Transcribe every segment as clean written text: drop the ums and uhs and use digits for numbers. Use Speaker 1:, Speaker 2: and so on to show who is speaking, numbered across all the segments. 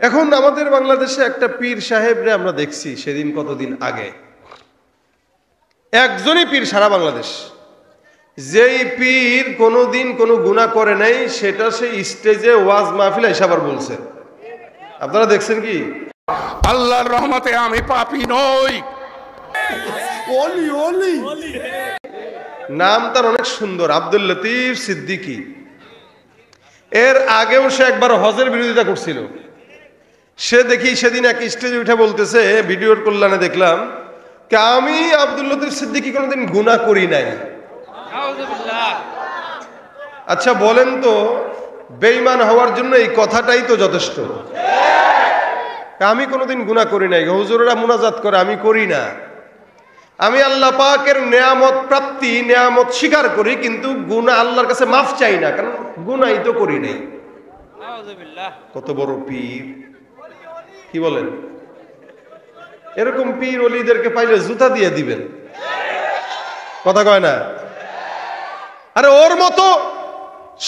Speaker 1: এখন আমাদের বাংলাদেশে একটা পীর সাহেবরে আমরা দেখছি সেদিন কতদিন আগে, একজনই পীর সারা বাংলাদেশ, যেই পীর কোনোদিন কোনো গুনাহ করে নাই সেটা সে স্টেজে ওয়াজ মাহফিলে এসে আবার বলছে। আপনারা দেখছেন কি?
Speaker 2: আল্লাহর রহমতে আমি পাপী নই।
Speaker 1: ওলি ওলি নাম তার অনেক সুন্দর, আব্দুল লতিফ সিদ্দিকী। এর আগেও সে একবার হজের বিরোধিতা করছিল। সে দেখি সেদিন এক স্টেজে উঠে বলতেছে, ভিডিওর কল্যাণে দেখলাম, আমি আব্দুল লতিফ সিদ্দিকী কোনোদিন গুনাহ করি নাই। আচ্ছা বলেন তো, বেঈমান হওয়ার জন্য এই কথাটাই তো যথেষ্ট? আমি কোনোদিন গুনাহ করি নাই। হুজুরেরা মুনাজাত করে, আমি করি না। আমি আল্লাহ পাকের নেয়ামত প্রাপ্তি, নেয়ামত স্বীকার করি, কিন্তু গুনাহ আল্লাহর কাছে মাফ চাই না, কারণ গুনাহই তো করি নাই। কত বড় পীর! কি বলেন? এরকম পীর ওলিদেরকে পাইলে জুতা দিয়ে দিবেন, কথা কয় না? আরে ওর মতো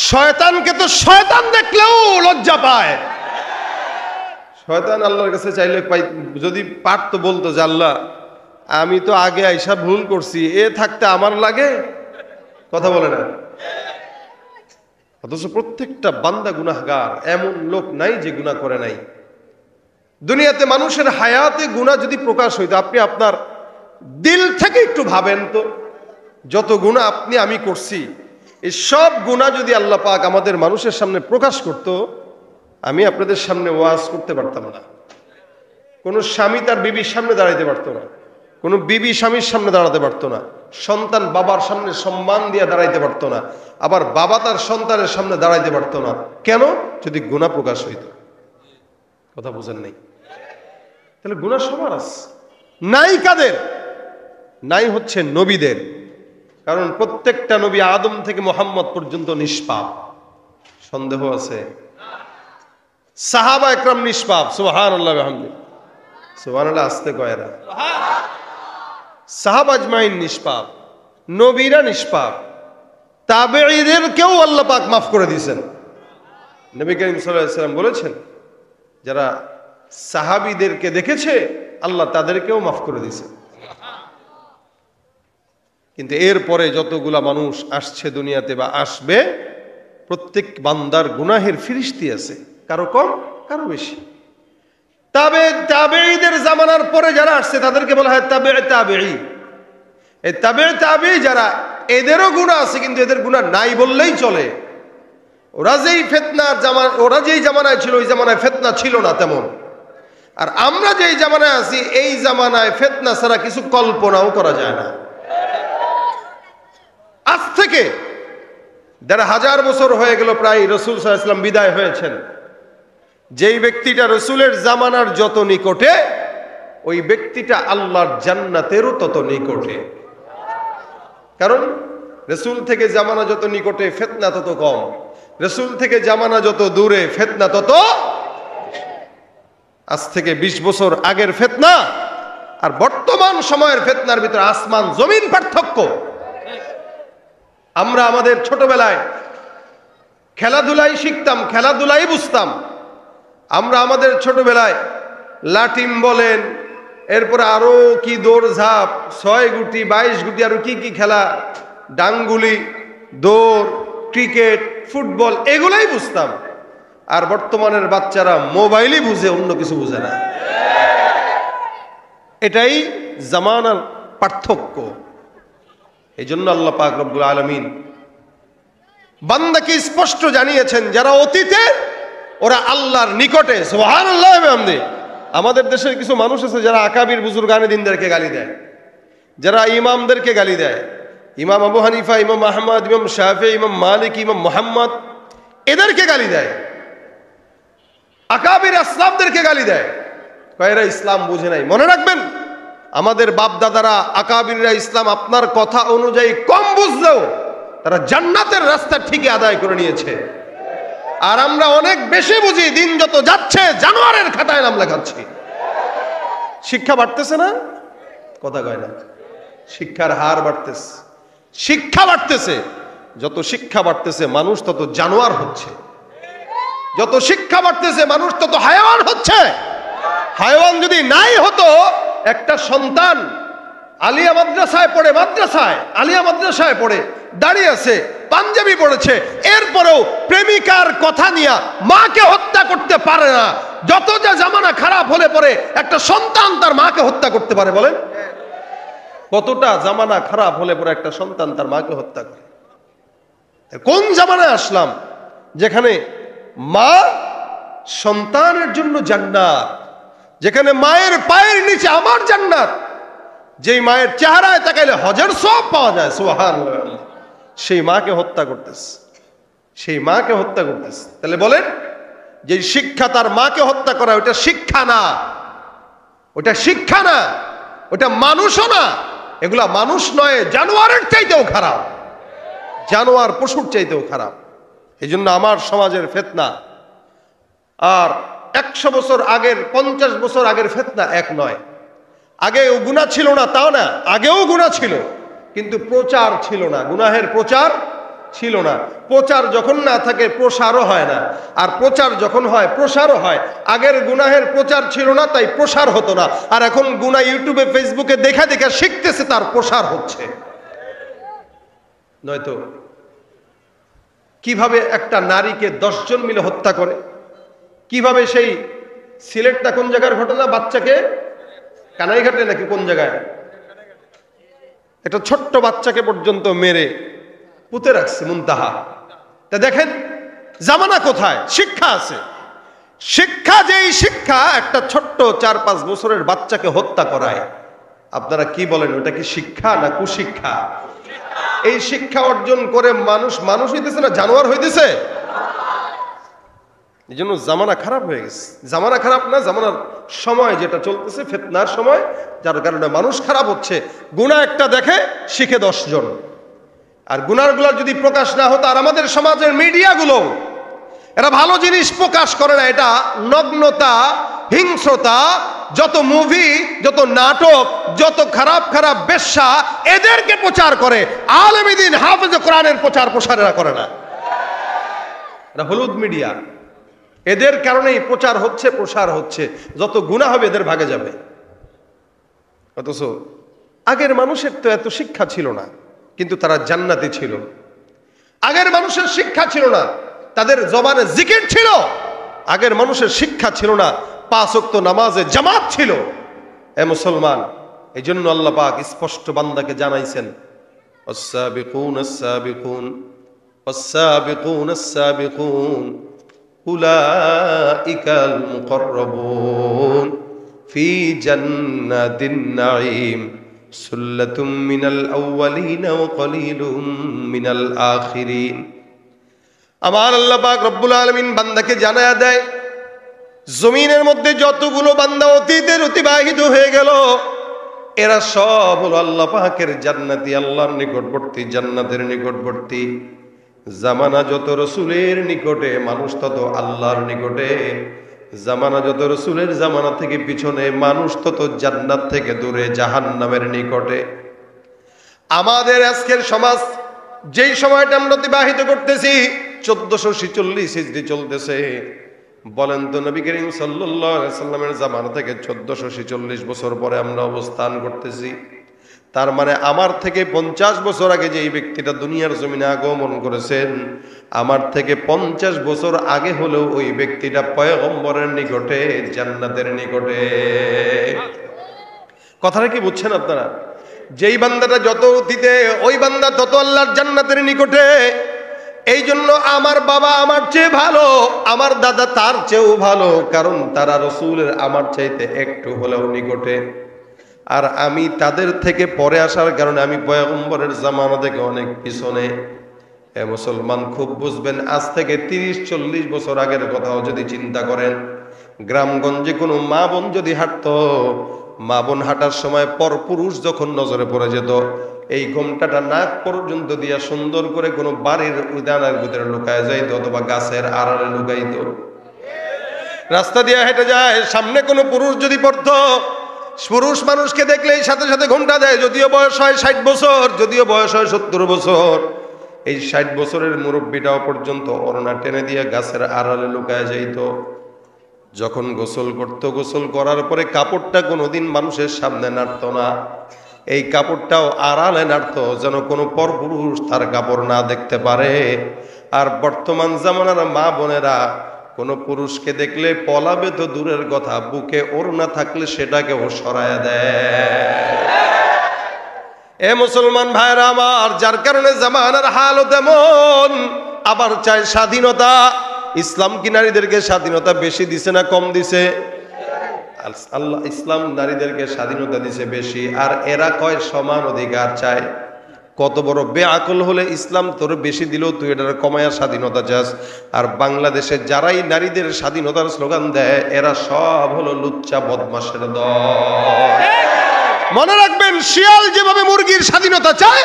Speaker 1: শয়তানকে তো শয়তান দেখলেও লজ্জা পায়। শয়তান আল্লাহর কাছে চাইলে যদি পারতো বলতো যে আল্লাহ আমি তো আগে আইসা ভুল করছি, এ থাকতে আমার লাগে, কথা বলে না। অথচ প্রত্যেকটা বান্দা গুনাহগার, এমন লোক নাই যে গুনাহ করে নাই। দুনিয়াতে মানুষের হায়াতে গুনাহ যদি প্রকাশ হইতো, আপনি আপনার দিল থেকে একটু ভাবেন তো, যত গুনাহ আপনি আমি করছি, এই সব গুনাহ যদি আল্লাহ পাক আমাদের মানুষের সামনে প্রকাশ করত, আমি আপনাদের সামনে ওয়াজ করতে পারতাম না। কোনো স্বামী তার বিবির সামনে দাঁড়াইতে পারতো না, কোনো বিবি স্বামীর সামনে দাঁড়াতে পারতো না, সন্তান বাবার সামনে সম্মান দিয়ে দাঁড়াইতে পারতো না, আবার বাবা তার সন্তানের সামনে দাঁড়াইতে পারতো না। কেন? যদি গুনাহ প্রকাশ হইত। কথা বুঝেন নাই? তাহলে গুনাহ সবার আছে, নাই কাদের? নাই হচ্ছে নবীদের। কারণ প্রত্যেকটা নবী আদম থেকে মুহাম্মদ পর্যন্ত নিষ্পাপ, সন্দেহ আছে? সাহাবা একরাম নিষ্পাপ, সুবহানাল্লাহ বিহামদিহি, সুবহানাল্লাহ আস্তে কয়রা, সাহাবা আজমাইন নিষ্পাপ, নবীরা নিষ্পাপ, তাবেঈদেরকেও আল্লাহ পাক মাফ করে দিয়েছেন। নবী করিম সাল্লাল্লাহু আলাইহি ওয়াসাল্লাম বলেছেন, যারা সাহাবীদেরকে দেখেছে আল্লাহ তাদেরকেও মাফ করে দিয়েছেন। কিন্তু এরপরে যতগুলা মানুষ আসছে দুনিয়াতে বা আসবে, প্রত্যেক বান্দার গুনাহের ফিরিস্তি আছে, কারো কম কারো বেশি। তাবেঈদের জামানার পরে যারা আসছে তাদেরকে বলা হয় তাবেঈ। এই তাবেঈ যারা, এদেরও গুনাহ আছে, কিন্তু এদের গুনাহ নাই বললেই চলে। ওরা যেই জামানায় ছিল ওই জামানায় ফিতনা ছিল না তেমন। আর আমরা যেই জামানায় আছি এই জামানায় ফিতনা ছাড়া কিছু কল্পনাও করা যায় না। আজ থেকে ১৫০০ বছর হয়ে গেল প্রায়, রাসূল সাল্লাল্লাহু আলাইহি ওয়াসাল্লাম বিদায় হয়েছেন। যেই ব্যক্তিটা রাসূলের জামানার যত নিকটে, ওই ব্যক্তিটা আল্লাহর জান্নাতেরও তত নিকটে। কারণ রাসূল থেকে জামানা যত নিকটে ফিতনা তত কম, রাসূল থেকে জামানা যত দূরে ফিতনা তত। আজ থেকে ২০ বছর আগের ফিতনা আর বর্তমান সময়ের ফিতনার ভিতরে আসমান জমিন পার্থক্য। আমরা আমাদের ছোটবেলায় খেলাধুলাই শিখতাম, খেলাধুলাই বুঝতাম। আমরা আমাদের ছোটবেলায় লাটিম বলেন, এরপরে আরো কি দৌড়ঝাঁপ, ৬ গুটি ২২ গুটি, আরো কি কি খেলা, ডাংগুলি, দৌড়, ক্রিকেট, ফুটবল, এগুলাই বুঝতাম। আর বর্তমানের বাচ্চারা মোবাইলই বুঝে, অন্য কিছু বুঝে না। এটাই জামানার পার্থক্য। এই জন্য আল্লাহ পাক রব্বুল আলামিন বান্দাকে স্পষ্ট জানিয়েছেন, যারা অতীতে ওরা আল্লাহর নিকটে। সুবহানাল্লাহ বিহামদিহি। আমাদের দেশের কিছু মানুষ আছে যারা আকাবির বুজুর্গানে দিনদেরকে গালি দেয়, যারা ইমামদেরকে গালি দেয়, ইমাম আবু হানিফা, ইমাম আহমদ, ইমাম শাফি, ইমাম মালিক, ইমাম মুহাম্মদ, এদেরকে গালি দেয়, আকাবির আসলাফদেরকে গালি দেয়। কয়েরা ইসলাম বুঝে নাই। মনে রাখবেন, আমাদের বাপ দাদারা আকাবিররা ইসলাম আপনার কথা অনুযায়ী কম বুঝলেও তারা জান্নাতের রাস্তা ঠিকই আদায় করে নিয়েছে। আর আমরা অনেক বেশি বুঝি, দিন যত যাচ্ছে জানোয়ারের খাতায় নাম লেখাচ্ছি। শিক্ষা বাড়তেছে না? কথা কয় না। শিক্ষার হার বাড়তেছে, শিক্ষা বাড়তেছে। যত শিক্ষা বাড়তেছে মানুষ তত জানোয়ার হচ্ছে। যত শিক্ষা বাড়তেছে মানুষ তত হায়াওয়ান হচ্ছে। হায়াওয়ান যদি নাই হতো, একটা সন্তান আলিয়া মাদ্রাসায় পড়ে, আলিয়া মাদ্রাসায় পড়ে দাঁড়িয়ে আছে, পাঞ্জাবি পড়েছে, এরপরেও প্রেমিকার কথা নিয়ে মাকে হত্যা করতে পারে না। যত যা জামানা খারাপ হলে পরে একটা সন্তান তার মাকে হত্যা করতে পারে, বলেন কতটা জামানা খারাপ হলে পরে একটা সন্তান তার মাকে হত্যা করে। কোন জামানায় আসলাম যেখানে মা সন্তানের জন্য জান্নাত, যেখানে মায়ের পায়ের নিচে আমার জান্নাত, যেই মায়ের চেহারায় তাকাইলে হজের সব পাওয়া যায়, সুবহানাল্লাহ, সেই মাকে হত্যা করতেছে, সেই মাকে হত্যা করতেছে। তাহলে বলেন যে শিক্ষা তার মাকে হত্যা করা, ওটা শিক্ষা না, ওটা শিক্ষা না, ওটা মানুষও না, এগুলা মানুষ নয়, জানোয়ারের চাইতেও খারাপ, জানোয়ার পশুর চাইতেও খারাপ। এই জন্য আমার সমাজের ফিতনা আর 100 বছর আগের 50 বছর আগের ফিতনা এক নয়। আগেও গুনাহ ছিল না তাও না, আগেও গুনাহ ছিল, কিন্তু প্রচার ছিল না, গুনাহের প্রচার ছিল না। প্রচার যখন না থাকে প্রসারও হয় না, আর প্রচার যখন হয় প্রসারও হয়। আগের গুনাহের প্রচার ছিল না, তাই প্রসার হতো না, আর এখন গুনাহ ইউটিউবে ফেসবুকে দেখা দেখা শিখতেছে, তার প্রসার হচ্ছে। নয়তো কিভাবে একটা নারীকে 10 জন মিলে হত্যা করে, কিভাবে সেই সিলেটটা কোন জায়গার ঘটনা, বাচ্চাকে কানাইঘাটে নাকি কোন জায়গায় একটা ছোট্ট বাচ্চাকে পর্যন্ত মেরে পুঁতে রাখছে, মুনতাহা। তা দেখেন জামানা কোথায়, শিক্ষা আছে। শিক্ষা, যেই শিক্ষা একটা ছোট্ট 4-5 বছরের বাচ্চাকে হত্যা করায়, আপনারা কি বলেন, ওটা কি শিক্ষা না কুশিক্ষা? এই শিক্ষা অর্জন করে মানুষ হইতেছে না জানোয়ার হইতেছে। এই জন্য জামানা খারাপ হয়ে গেছে। জামানা খারাপ না, জামানার সময় যেটা চলতেছে, ফিতনার সময়, যার কারণে মানুষ খারাপ হচ্ছে। গুনাহ একটা দেখে শিখে 10 জন, আর গুনাহগুলো যদি প্রকাশ না হতো, আর আমাদের সমাজের মিডিয়াগুলো এরা ভালো জিনিস প্রকাশ করে না, এটা নগ্নতা, হিংস্রতা, যত মুভি, যত নাটক, যত খারাপ খারাপ বেশ্যা, এদেরকে প্রচার করে। আলেমে দ্বীন হাফেজে কোরআনের প্রচার প্রসার এরা করে না, এটা হলুদ মিডিয়া। এদের কারণেই প্রচার হচ্ছে, প্রসার হচ্ছে, যত গুনাহ হবে এদের ভাগে যাবে। অথচ আগের মানুষের তো এত শিক্ষা ছিল না, কিন্তু তারা জান্নাতি ছিল। আগের মানুষের শিক্ষা ছিল না, তাদের জবানে জিকির ছিল। আগের মানুষের শিক্ষা ছিল না, 5 ওয়াক্ত নামাজে জামাত ছিল। এ মুসলমান, এই জন্য আল্লাহ পাক স্পষ্ট বান্দাকে জানাইছেন, আস-সাবিকুন আস-সাবিকুন আস-সাবিকুন আস-সাবিকুন উলাইকাল মুকাররাবুন ফি জান্নাতিন নাঈম সুল্লাতুম মিনাল আউয়ালিন ওয়া কলিলুম মিনাল আখিরিন। আমার আল্লাহ পাক রব্বুল আলামিন বান্দাকে জানায়া দেয়, জমিনের মধ্যে যতগুলো বান্দা অতীতের অতিবাহিত হয়ে গেল, এরা সব হলো আল্লাহ পাকের জান্নাতি, আল্লাহর নিকটবর্তী, জান্নাতের নিকটবর্তী। জামানা যত রসুলের নিকটে, মানুষ তত আল্লাহর নিকটে। জামানা যত রসুলের জামানা থেকে পিছনে, মানুষ তত জান্নাত থেকে দূরে, জাহান্নামের নিকটে। আমাদের আজকের সমাজ যেই সময়টা আমরা অতিবাহিত করতেছি, 1446 হিজরি চলতেছে। বলেন তো, নবী করিম সাল্লাল্লাহু আলাইহি সাল্লামের জামানা থেকে 1446 বছর পরে আমরা অবস্থান করতেছি। তার মানে আমার থেকে 50 বছর আগে যে ব্যক্তিটা দুনিয়ার জমিনে আগমন করেছেন, আমার থেকে 50 বছর আগে হলেও ওই ব্যক্তিটা পয়গম্বরের নিকটে, জান্নাতের নিকটে। কথাটা কি বুঝছেন আপনারা? যেই বান্দাটা যত অতীতে, ওই বান্দা তত আল্লাহর জান্নাতের নিকটে। এই জন্য আমার বাবা আমার চেয়ে ভালো, আমার দাদা তার চেয়েও ভালো, কারণ তারা রসুলের আমার চাইতে একটু হলেও নিকটে। আর আমি তাদের থেকে পরে আসার কারণে আমি পয়গম্বরের জামানা থেকে অনেক পিছনে। এ মুসলমান, খুব বুঝবেন, আজ থেকে 30-40 বছর আগের কথাও যদি চিন্তা করেন, গ্রামগঞ্জে কোনো মা বোন যদি হাঁটতো, মা বোন হাঁটার সময় পরপুরুষ যখন নজরে পড়ে যেত, এই ঘোমটাটা নাক পর্যন্ত দিয়া সুন্দর করে কোনো বাড়ির উদানের ভিতরে লুকায় যাইত, অথবা গাছের আড়ালে লুকাইত। রাস্তা দিয়ে হেঁটে যায়, সামনে কোনো পুরুষ যদি পড়তো, পুরুষ মানুষকে দেখলেই সাথে সাথে ঘোমটা দেয়, যদিও বয়স হয় 60 বছর, যদিও বয়স হয় 70 বছর। এই 60 বছরের মুরব্বীটাও পর্যন্ত ওড়না টেনে দিয়ে গাছের আড়ালে লুকায় যাইত। যখন গোসল করত, গোসল করার পরে কাপড়টা কোনোদিন মানুষের সামনে নাড়ত না, এই কাপড়টাও আড়ালে নাড়ত যেন কোনো পরপুরুষ তার কাপড় না দেখতে পারে। আর বর্তমান জামানার মা বোনেরা কোনো পুরুষকে দেখলে পলাবে তো দূরের কথা, বুকে ওড়না থাকলে সেটাকেও সরায় দেয়। এ মুসলমান ভাইরা আমার, যার কারণে জামানার হালত এমন, আবার চায় স্বাধীনতা। ইসলাম কি নারীদেরকে স্বাধীনতা বেশি দিছে না কম দিছে? আল্লাহ ইসলাম নারীদেরকে স্বাধীনতা দিছে বেশি, আর এরা কয় সমান অধিকার চায়। কত বড় বেআকল হলে ইসলাম তোর বেশি দিলেও তুই এটার কমায়া স্বাধীনতা চাস। আর বাংলাদেশে যারাই নারীদের স্বাধীনতার স্লোগান দেয় এরা সব হলো লুচ্চা বদমাশের দল। মনে রাখবেন, শিয়াল যেভাবে মুরগির স্বাধীনতা চায়,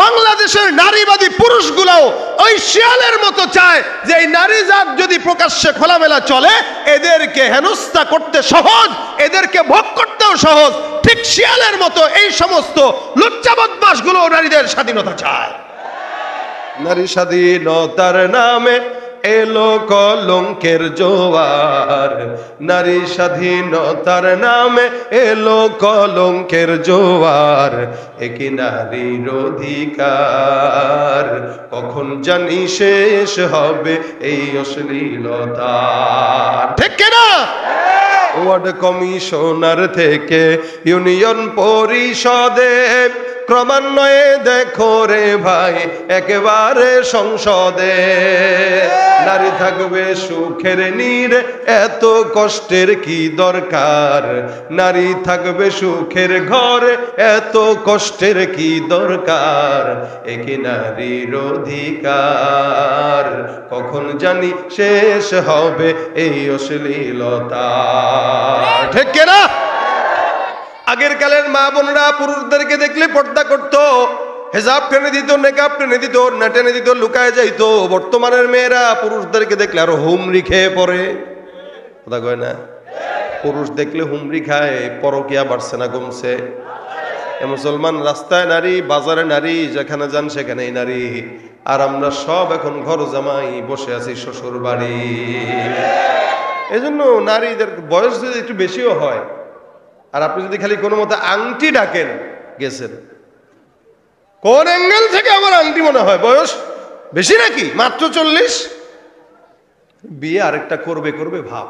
Speaker 1: বাংলাদেশের নারীবাদী পুরুষগুলাও ওই শিয়ালের মতো চায় যে এই নারী জাত যদি প্রকাশ্যে খোলামেলা চলে, এদেরকে হেনস্থা করতে সহজ, এদেরকে ভোগ করতেও সহজ। ঠিক শিয়ালের মতো এই সমস্ত লুচ্চা বদমাশগুলো নারীদের স্বাধীনতা চায়। নারী স্বাধীনতার নামে এলো কলঙ্কের জোয়ার, নারী স্বাধীনতার নামে এলো কলঙ্কের জোয়ার, একই নারীর অধিকার কখন জানি শেষ হবে এই অশ্লীলতা। ঠিক কিনা? ওয়ার্ড কমিশনার থেকে ইউনিয়ন পরিষদে ক্রমান্বয়ে দেখো রে ভাই একেবারে সংসদে, নারী থাকবে সুখের নীড়ে এত কষ্টের কি দরকার, নারী থাকবে সুখের ঘরে এত কষ্টের কি দরকার, একই নারীর অধিকার কখন জানি শেষ হবে এই অশ্লীলতা। ঠিক কিনা? আগের কালের মা বোনরা পুরুষদেরকে দেখলে পর্দা করত, হেজাব টেনে দিত, নেকাব টেনে দিত, না টেনে দিত, লুকায় যাইত। বর্তমানের মেয়েরা পুরুষদেরকে দেখলে আরো হুমড়ি খেয়ে পড়ে। কথা কয় না? পুরুষ দেখলে হুমড়ি খায়। পরকিয়া বাড়ছে না কমছে? মুসলমান রাস্তায় নারী, বাজারে নারী, যেখানে যান সেখানেই নারী। আর আমরা সব এখন ঘর জামাই বসে আছি শ্বশুর বাড়ি। এজন্য নারীদের বয়স যদি একটু বেশিও হয়, আর আপনি যদি খালি কোনো মতে আংটি ডাকেন, গেছেন কোন অ্যাঙ্গেল থেকে আমার আংটি মনে হয় বয়স বেশি নাকি, মাত্র 40, বিয়ে আরেকটা করবে করবে ভাব।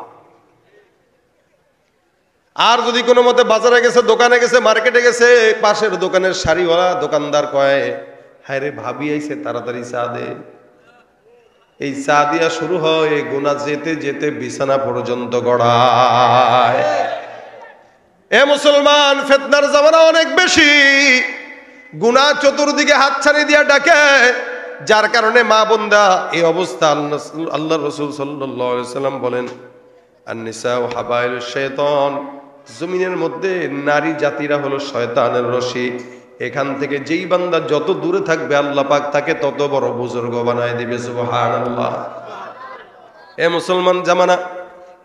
Speaker 1: আর যদি কোনো মতে বাজারে গেছে, দোকানে গেছে, মার্কেটে গেছে, পাশের দোকানের শাড়িওয়ালা দোকানদার কয়, হায় রে ভাবি আইছে, তাড়াতাড়ি চা দে। এই চা দিয়া শুরু হয়, গুনাহ যেতে যেতে বিছানা পর্যন্ত গড়ায়। এ মুসলমান, ফিতনার জামানা অনেক বেশি, গুনাহ চতুর্দিকে হাতছানি দিয়া ডাকে, যার কারণে মা বোনরা এই অবস্থা। আল্লাহ রাসূল সাল্লাল্লাহু আলাইহি ওয়াসাল্লাম বলেন, আন-নিসাউ হাবাইলুশ শাইতান, জমিনের মধ্যে নারী জাতিরা হলো শয়তানের রশি। এখান থেকে যেই বান্দা যত দূরে থাকবে আল্লাহ পাক তাকে তত বড় বুজুর্গ বানায় দিবে। সুবহানাল্লাহ। এ মুসলমান জামানা,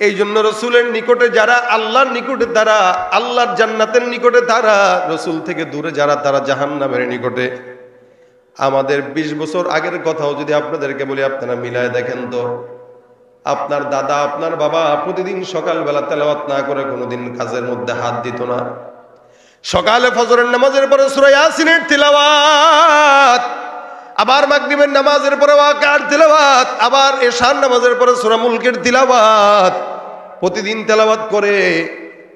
Speaker 1: এই জন্য রসুলের নিকটে যারা, আল্লাহর নিকটে তারা, আল্লাহর জান্নাতের নিকটে তারা, রসুল থেকে দূরে যারা তারা জাহান্নামের নিকটে। আমাদের 20 বছর আগের কথাও যদি আপনাদেরকে বলি, আপনারা মিলায় দেখেন তো, আপনার দাদা, আপনার বাবা প্রতিদিন সকালবেলা তেলাওয়াত না করে কোনোদিন কাজের মধ্যে হাত দিত না। সকালে ফজরের নামাজের পরে সূরা ইয়াসিনের তিলাওয়াত, আবার মাগরিবের নামাজের পরে ওয়াকিয়ার তিলাওয়াত, আবার এশার নামাজের পরে সূরা মুলকের তিলাওয়াত, প্রতিদিন তেলাওয়াত করে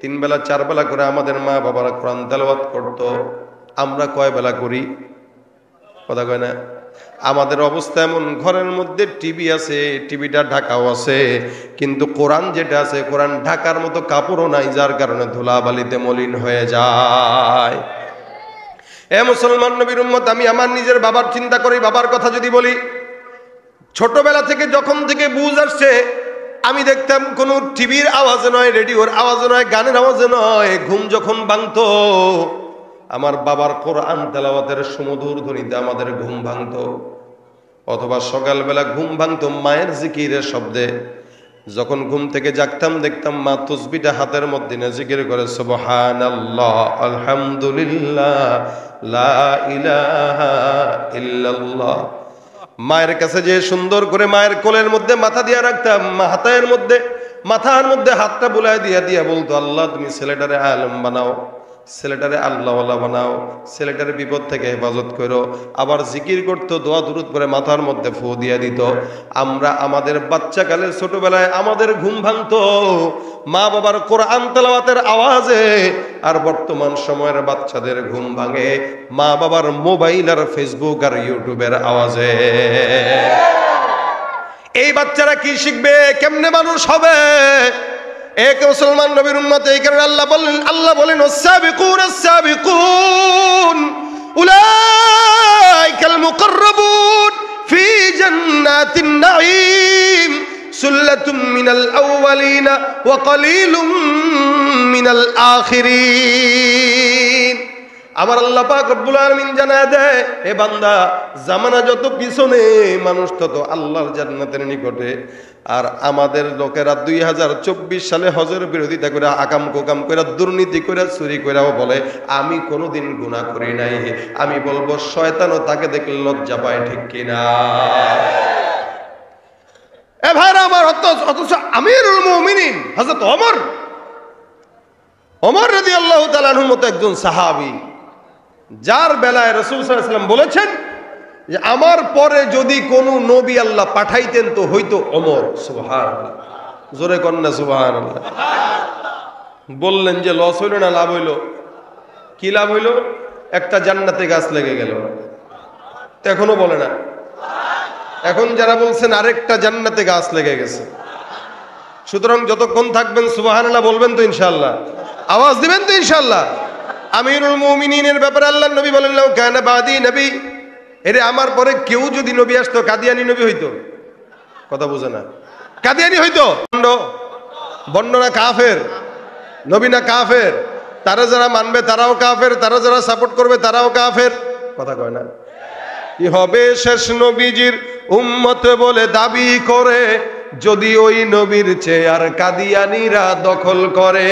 Speaker 1: 3 বেলা 4 বেলা করে আমাদের মা বাবারা কোরআন তেলাওয়াত করত। আমরা কয় বেলা করি? কথা কয় না? আমাদের অবস্থা এমন, ঘরের মধ্যে টিভি আছে, টিভিটা ঢাকাও আছে, কিন্তু কোরআন যেটা আছে, কোরআন ঢাকার মতো কাপড়ও নাই, যার কারণে ধুলাবালিতে মলিন হয়ে যায়। এ মুসলমান নবীর উম্মত, আমি আমার নিজের বাবার চিন্তা করি, বাবার কথা যদি বলি, ছোটবেলা থেকে যখন থেকে বুঝ আসছে, আমি দেখতাম কোনো টিভির আওয়াজে নয়, রেডিওর আওয়াজে নয়, গানের আওয়াজে নয়, ঘুম যখন ভাঙতো আমার বাবার কোরআন তেলাওয়াতের সুমধুর ধ্বনিতে আমাদের ঘুম ভাঙতো। অথবা সকালবেলা ঘুম ভাঙতো মায়ের জিকিরের শব্দে। যখন ঘুম থেকে জাগতাম দেখতাম মা তাসবিহটা হাতের মধ্যে নিয়ে জিকির করে, সুবহানাল্লাহ, আলহামদুলিল্লাহ, লা ইলাহা ইল্লাল্লাহ। মায়ের কাছে যে সুন্দর করে মায়ের কোলের মধ্যে মাথা দিয়ে রাখতাম, মাথার মধ্যে হাতটা বুলায় দিয়া বলতো, আল্লাহ তুমি ছেলেটারে আলেম বানাও, ছেলেটারে আল্লাহওয়ালা বানাও, ছেলেটারে বিপদ থেকে হেফাজত করো। আবার জিকির করতো, দোয়া দুরুদ করে মাথার মধ্যে ফু দিয়া দিত। আমরা আমাদের বাচ্চাকালের ছোটবেলায় আমাদের ঘুম ভাঙতো মা বাবার কোরআন তেলাওয়াতের আওয়াজে, আর বর্তমান সময়ের বাচ্চাদের ঘুম ভাঙে মা বাবার মোবাইল আর ফেসবুক আর ইউটিউবের আওয়াজে। এই বাচ্চারা কি শিখবে, কেমনে মানুষ হবে? এক মুসলমান নবীর উম্মত, এই কারণে আল্লাহ বলেন আস-সাবিকুন উলাইকাল মুকাররাবুন ফি জান্নাতিন নাঈম সুল্লাতুম মিনাল আউওয়ালিনা ওয়া কালিলুম মিনাল আখিরিন। আমার আল্লাহ পাক রব্বুল আলামিন জানায় দেয়, হে বান্দা, জামানা যত পিছনে মানুষ তত আল্লাহর জান্নাতের নিকটে। আর আমাদের লোকেরা 2024 সালে হজের বিরোধিতা করে, আকাম কোকাম করে, দুর্নীতি করে, চুরি করেও বলে আমি কোনোদিন গুনাহ করি নাই। আমি বলবো শয়তানও তাকে দেখলে লজ্জা পায়, ঠিক কিনা? এ ভাইরা আমার, অথচ আমিরুল মুমিনিন হযরত ওমর রাদিয়াল্লাহু তাআলা আনহুর মতো একজন সাহাবী, যার বেলায় রাসূল সাল্লাল্লাহু আলাইহি ওয়াসাল্লাম বলেছেন যে আমার পরে যদি কোনো নবী আল্লাহ পাঠাইতেন তো হইতো ওমর। সুবহানাল্লাহ, জোরে কন্যা সুবহানাল্লাহ। বললেন যে লস হইল না লাভ হইল? কি লাভ হইল? একটা জান্নাতে গাছ লেগে গেল। এখনো বলে না? এখন যারা বলছেন আরেকটা জান্নাতে গাছ লেগে গেছে। সুতরাং যতক্ষণ থাকবেন সুবহানাল্লাহ বলবেন তো ইনশাআল্লাহ, আওয়াজ দিবেন তো ইনশাআল্লাহ। আমিরুল মুমিনিনের ব্যাপারে আল্লাহ নবী বলেন, লাউ কানা বাদি নবী, এরে আমার পরে কেউ যদি নবী আসতো, কাদিয়ানি নবী হইতো। কথা বুঝে না? কাদিয়ানি হইতো। বন্ড না কাফের? নবী না কাফের? তারা যারা মানবে তারাও কাফের, তারা যারা সাপোর্ট করবে তারাও কাফের। কথা কয় না? কি হবে শেষ নবীজির উম্মত বলে দাবি করে, যদি ওই নবীর চেয়ার কাদিয়ানিরা দখল করে।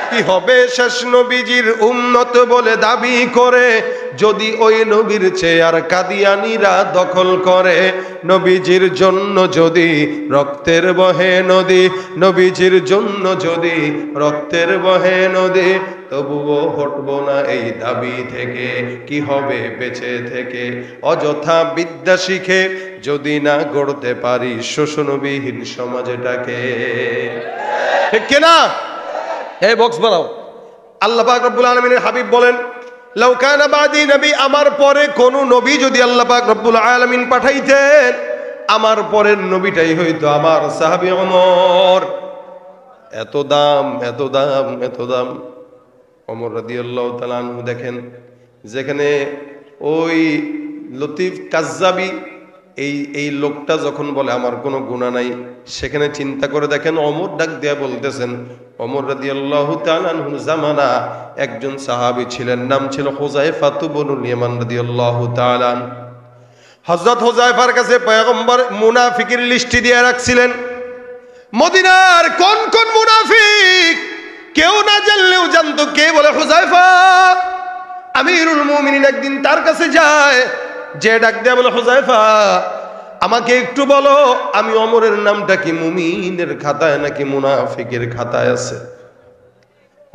Speaker 1: কি হবে শেষ নবীজির উম্মত বলে দাবি করে, যদি ওই নবীর চেয়ার কাদিয়ানিরা দখল করে। নবীজির জন্য যদি রক্তের বহে নদী, নবীজির জন্য যদি রক্তের বহে নদী, তবুও হটবো না এই দাবি থেকে। কি হবে বেঁচে থেকে অযথা বিদ্যা শিখে, যদি না গড়তে পারি শোষণবিহীন সমাজটাকে? ঠিক কিনা? এই বক্স বানাও। আল্লাহ পাক রব্বুল আলামিনের হাবিব বলেন, লাউ কানা বাদি নবী, আমার পরে কোন নবী যদি আল্লাহ পাক রব্বুল আলামিন পাঠাইতেন, আমার পরের নবীটাই হইতো আমার সাহাবী ওমর। এত দাম, এত দাম, এত দাম। ওমর রাদিয়াল্লাহু তাআলা আনহু দেখেন, যেখানে ওই লতিফ কাজ্জাবি এই লোকটা যখন বলে আমার কোনো গুনাহ নাই, সেখানে চিন্তা করে দেখেন ওমর ডাক দিয়া বলতেছেন, ওমর রাদিয়াল্লাহু তাআলা আনহু জামানা একজন সাহাবী ছিলেন, নাম ছিল হুযায়ফা ইবনুল ইয়ামান রাদিয়াল্লাহু তাআলা। হযরত হুযায়ফার কাছে পয়গম্বর মুনাফিকের লিস্ট দিয়ে রাখছিলেন। মদিনার কোন কোন মুনাফিক কেউ না জানলেও জানতো কে বলে হুযায়ফা। আমিরুল মুমিনিন একদিন তার কাছে যায়, যে ডাক দেয়া বলে, হুযায়ফা আমাকে একটু বলো, আমি ওমরের নামটা কি মুমিনের খাতায় নাকি মুনাফিকের খাতায় আছে?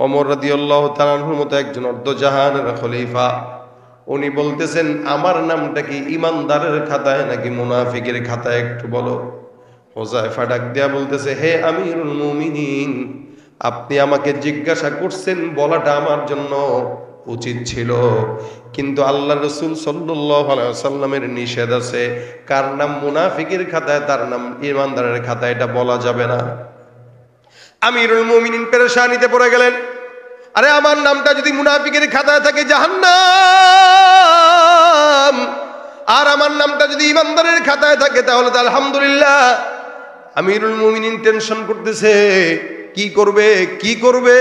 Speaker 1: ওমর রাদিয়াল্লাহু তাআলা আনহুর মতো একজন অর্ধজাহানের খলিফা, উনি বলতেছেন আমার নামটা কি ইমানদারের খাতায় নাকি মুনাফিকের খাতায়, একটু বলো। হুযায়ফা ডাক দেয়া বলতেছে, হে আমিরুল মুমিনিন, আপনি আমাকে জিজ্ঞাসা করছেন, বলাটা আমার জন্য উচিত ছিল, কিন্তু আল্লাহ রাসূল সাল্লাল্লাহু আলাইহি ওয়াসাল্লামের নিষেধ আছে, কার নাম মুনাফিকের খাতায় তার নাম ঈমানদারের খাতায় এটা বলা যাবে না। আমিরুল মুমিনিন পেরেশানিতে পড়ে গেলেন। আরে আমার নামটা যদি মুনাফিকের খাতায় থাকে জাহান্নাম, আর আমার নামটা যদি ঈমানদারের খাতায় থাকে তাহলে তো আলহামদুলিল্লাহ। আমিরুল মুমিনিন টেনশন করতেছে, কি করবে কি করবে,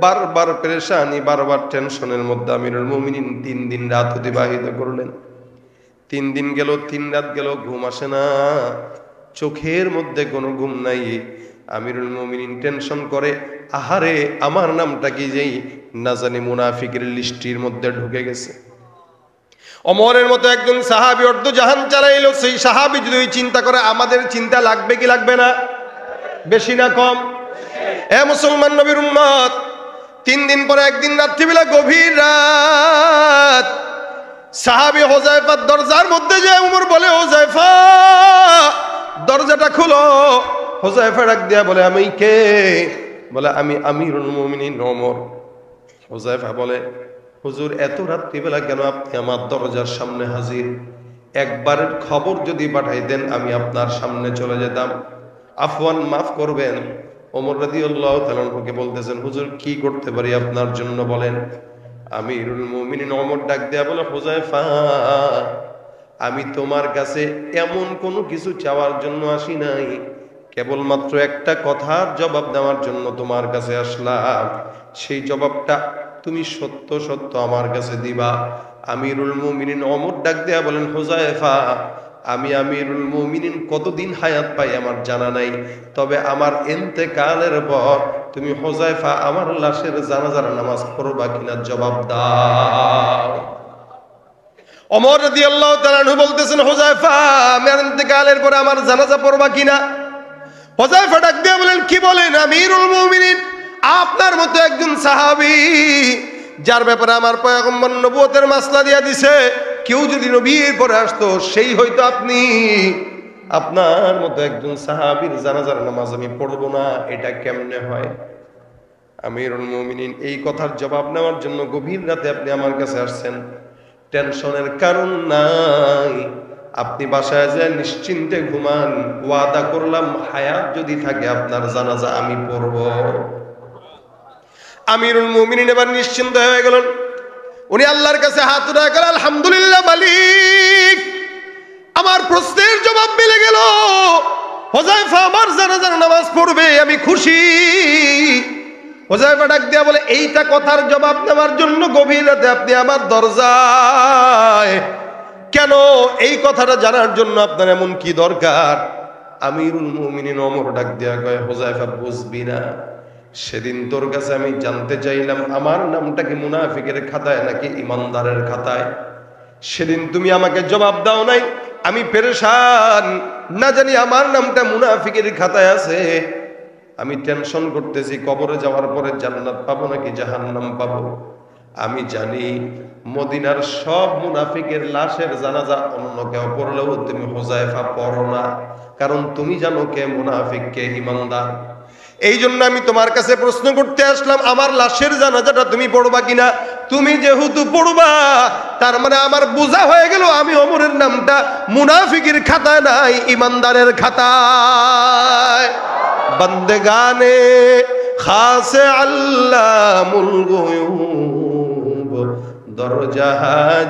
Speaker 1: বারবার পেরেশানি, বারবার টেনশনের মধ্যে আমিরুল মুমিনিন 3 দিন রাত অতিবাহিত করলেন। 3 দিন গেল, 3 রাত গেল, ঘুম আসে না, চোখের মধ্যে কোনো ঘুম নাই। আমিরুল মুমিনিন টেনশন করে, আহারে আমার নামটা কি যেই না জানি মুনাফিকের লিস্টির মধ্যে ঢুকে গেছে। ওমরের মতো একজন সাহাবী অর্ধ জাহান চালাইলো, সেই সাহাবী যদি চিন্তা করে আমাদের চিন্তা লাগবে কি লাগবে না? বেশি না কম? এ মুসলমান নবীর উম্মত, 3 দিন পরে একদিন রাত্রিবেলা গভীর রাত, সাহাবী হুযায়ফার দরজার মধ্যে যে ওমর বলে, হুযায়ফা দরজাটা খুলো। হুযায়ফা ডাক দিয়া বলে, আমি কে? বলে, আমি আমিরুল মুমিনিন ওমর। হুযায়ফা বলে, হুজুর এত রাত্রিবেলা কেন আপনি আমার দরজার সামনে হাজির? একবারের খবর যদি পাঠাইতেন আমি আপনার সামনে চলে যেতাম। আফওয়ান, মাফ করবেন। ওমর রাদিয়াল্লাহু তাআলা আনহুকে বলতেছেন, হুজুর কি করতে পারি আপনার জন্য বলেন। আমিরুল মুমিনিন ওমর ডাক দেয়া বলে, হুযায়ফা আমি তোমার কাছে এমন কোনো কিছু চাওয়ার জন্য আসি নাই, কেবলমাত্র একটা কথার জবাব দেওয়ার জন্য তোমার কাছে আসলাম। সেই জবাবটা তুমি সত্য সত্য আমার কাছে দিবা। আমিরুল মুমিনিন ওমর ডাক দেয়া বলেন, হুযায়ফা আমি আমিরুল মুমিনিন কতদিন হায়াত পাই আমার জানা নাই, তবে আমার ইন্তেকালের পর তুমি হুযায়ফা আমার লাশের জানাজার নামাজ পড়বা কিনা জবাব দাও। ওমর রাদিয়াল্লাহু তাআলা আনহু বলতেছেন, হুযায়ফা আমার ইন্তেকালের পরে আমার জানাজা পড়বা কিনা? হুযায়ফা ডাক দিয়ে বলেন, কি বলেন আমিরুল মুমিনিন, আপনার মতো একজন সাহাবী যার ব্যাপারে আমার পয়গম্বর নবুয়তের মাসলা দিয়া দিছে, কেউ যদি নবীর পরে আসতো সেই হয়তো আপনি। আপনার মতো একজন সাহাবীর জানাজার নামাজ আমি পড়বো না, এটা কেমনে হয়? আমিরুল মুমিনিন এই কথার জবাব নেওয়ার জন্য গভীর রাতে আপনি আমার কাছে আসছেন, টেনশনের কারণ নাই, আপনি বাসায় যায় নিশ্চিন্তে ঘুমান, ওয়াদা করলাম হায়াত যদি থাকে আপনার জানাজা আমি পড়ব। আমিরুল মুমিনিন এবার নিশ্চিন্ত হয়ে গেলেন। উনি আল্লাহর কাছে হাত উঠায় গেলেন, আলহামদুলিল্লাহ মালিক, আমার প্রশ্নের জবাব মিলে গেল, হুযায়ফা আমার জানাজার নামাজ পড়বে, আমি খুশি। হুযায়ফা ডাক দিয়া বলে, এইটা কথার জবাব নেওয়ার জন্য গভীর রাতে আপনি আমার দরজায় কেন? এই কথাটা জানার জন্য আপনার এমন কি দরকার? আমিরুল মুমিনিন ওমর ডাক দিয়া কয়, হুযায়ফা বুঝবি না, সেদিন তোর কাছে আমি জানতে চাইলাম আমার নামটা কি মুনাফিকের খাতায় নাকি ইমানদারের খাতায়, সেদিন তুমি আমাকে জবাব দাও নাই। আমি পেরেশান, না জানি আমার নামটা মুনাফিকের খাতায় আছে। আমি টেনশন করতেছি কবরে যাওয়ার পরে জান্নাত পাবো নাকি জাহান্নাম পাবো। আমি জানি মদিনার সব মুনাফিকের লাশের জানাজা অন্য কেউ পড়লেও তুমি হুযায়ফা পড়ো না, কারণ তুমি জানো কে মুনাফিক কে ইমানদার। এই জন্য আমি তোমার কাছে প্রশ্ন করতে আসলাম, আমার লাশের জানাজাটা তুমি পড়বা কিনা? তুমি যেহেতু পড়বা, তার মানে আমার বোঝা হয়ে গেল আমি ওমরের নামটা মুনাফিকের খাতায় নাই, ইমানদারের খাতায়। বন্দেগানে খাসে আল্লামুল গুয়ুব দরজা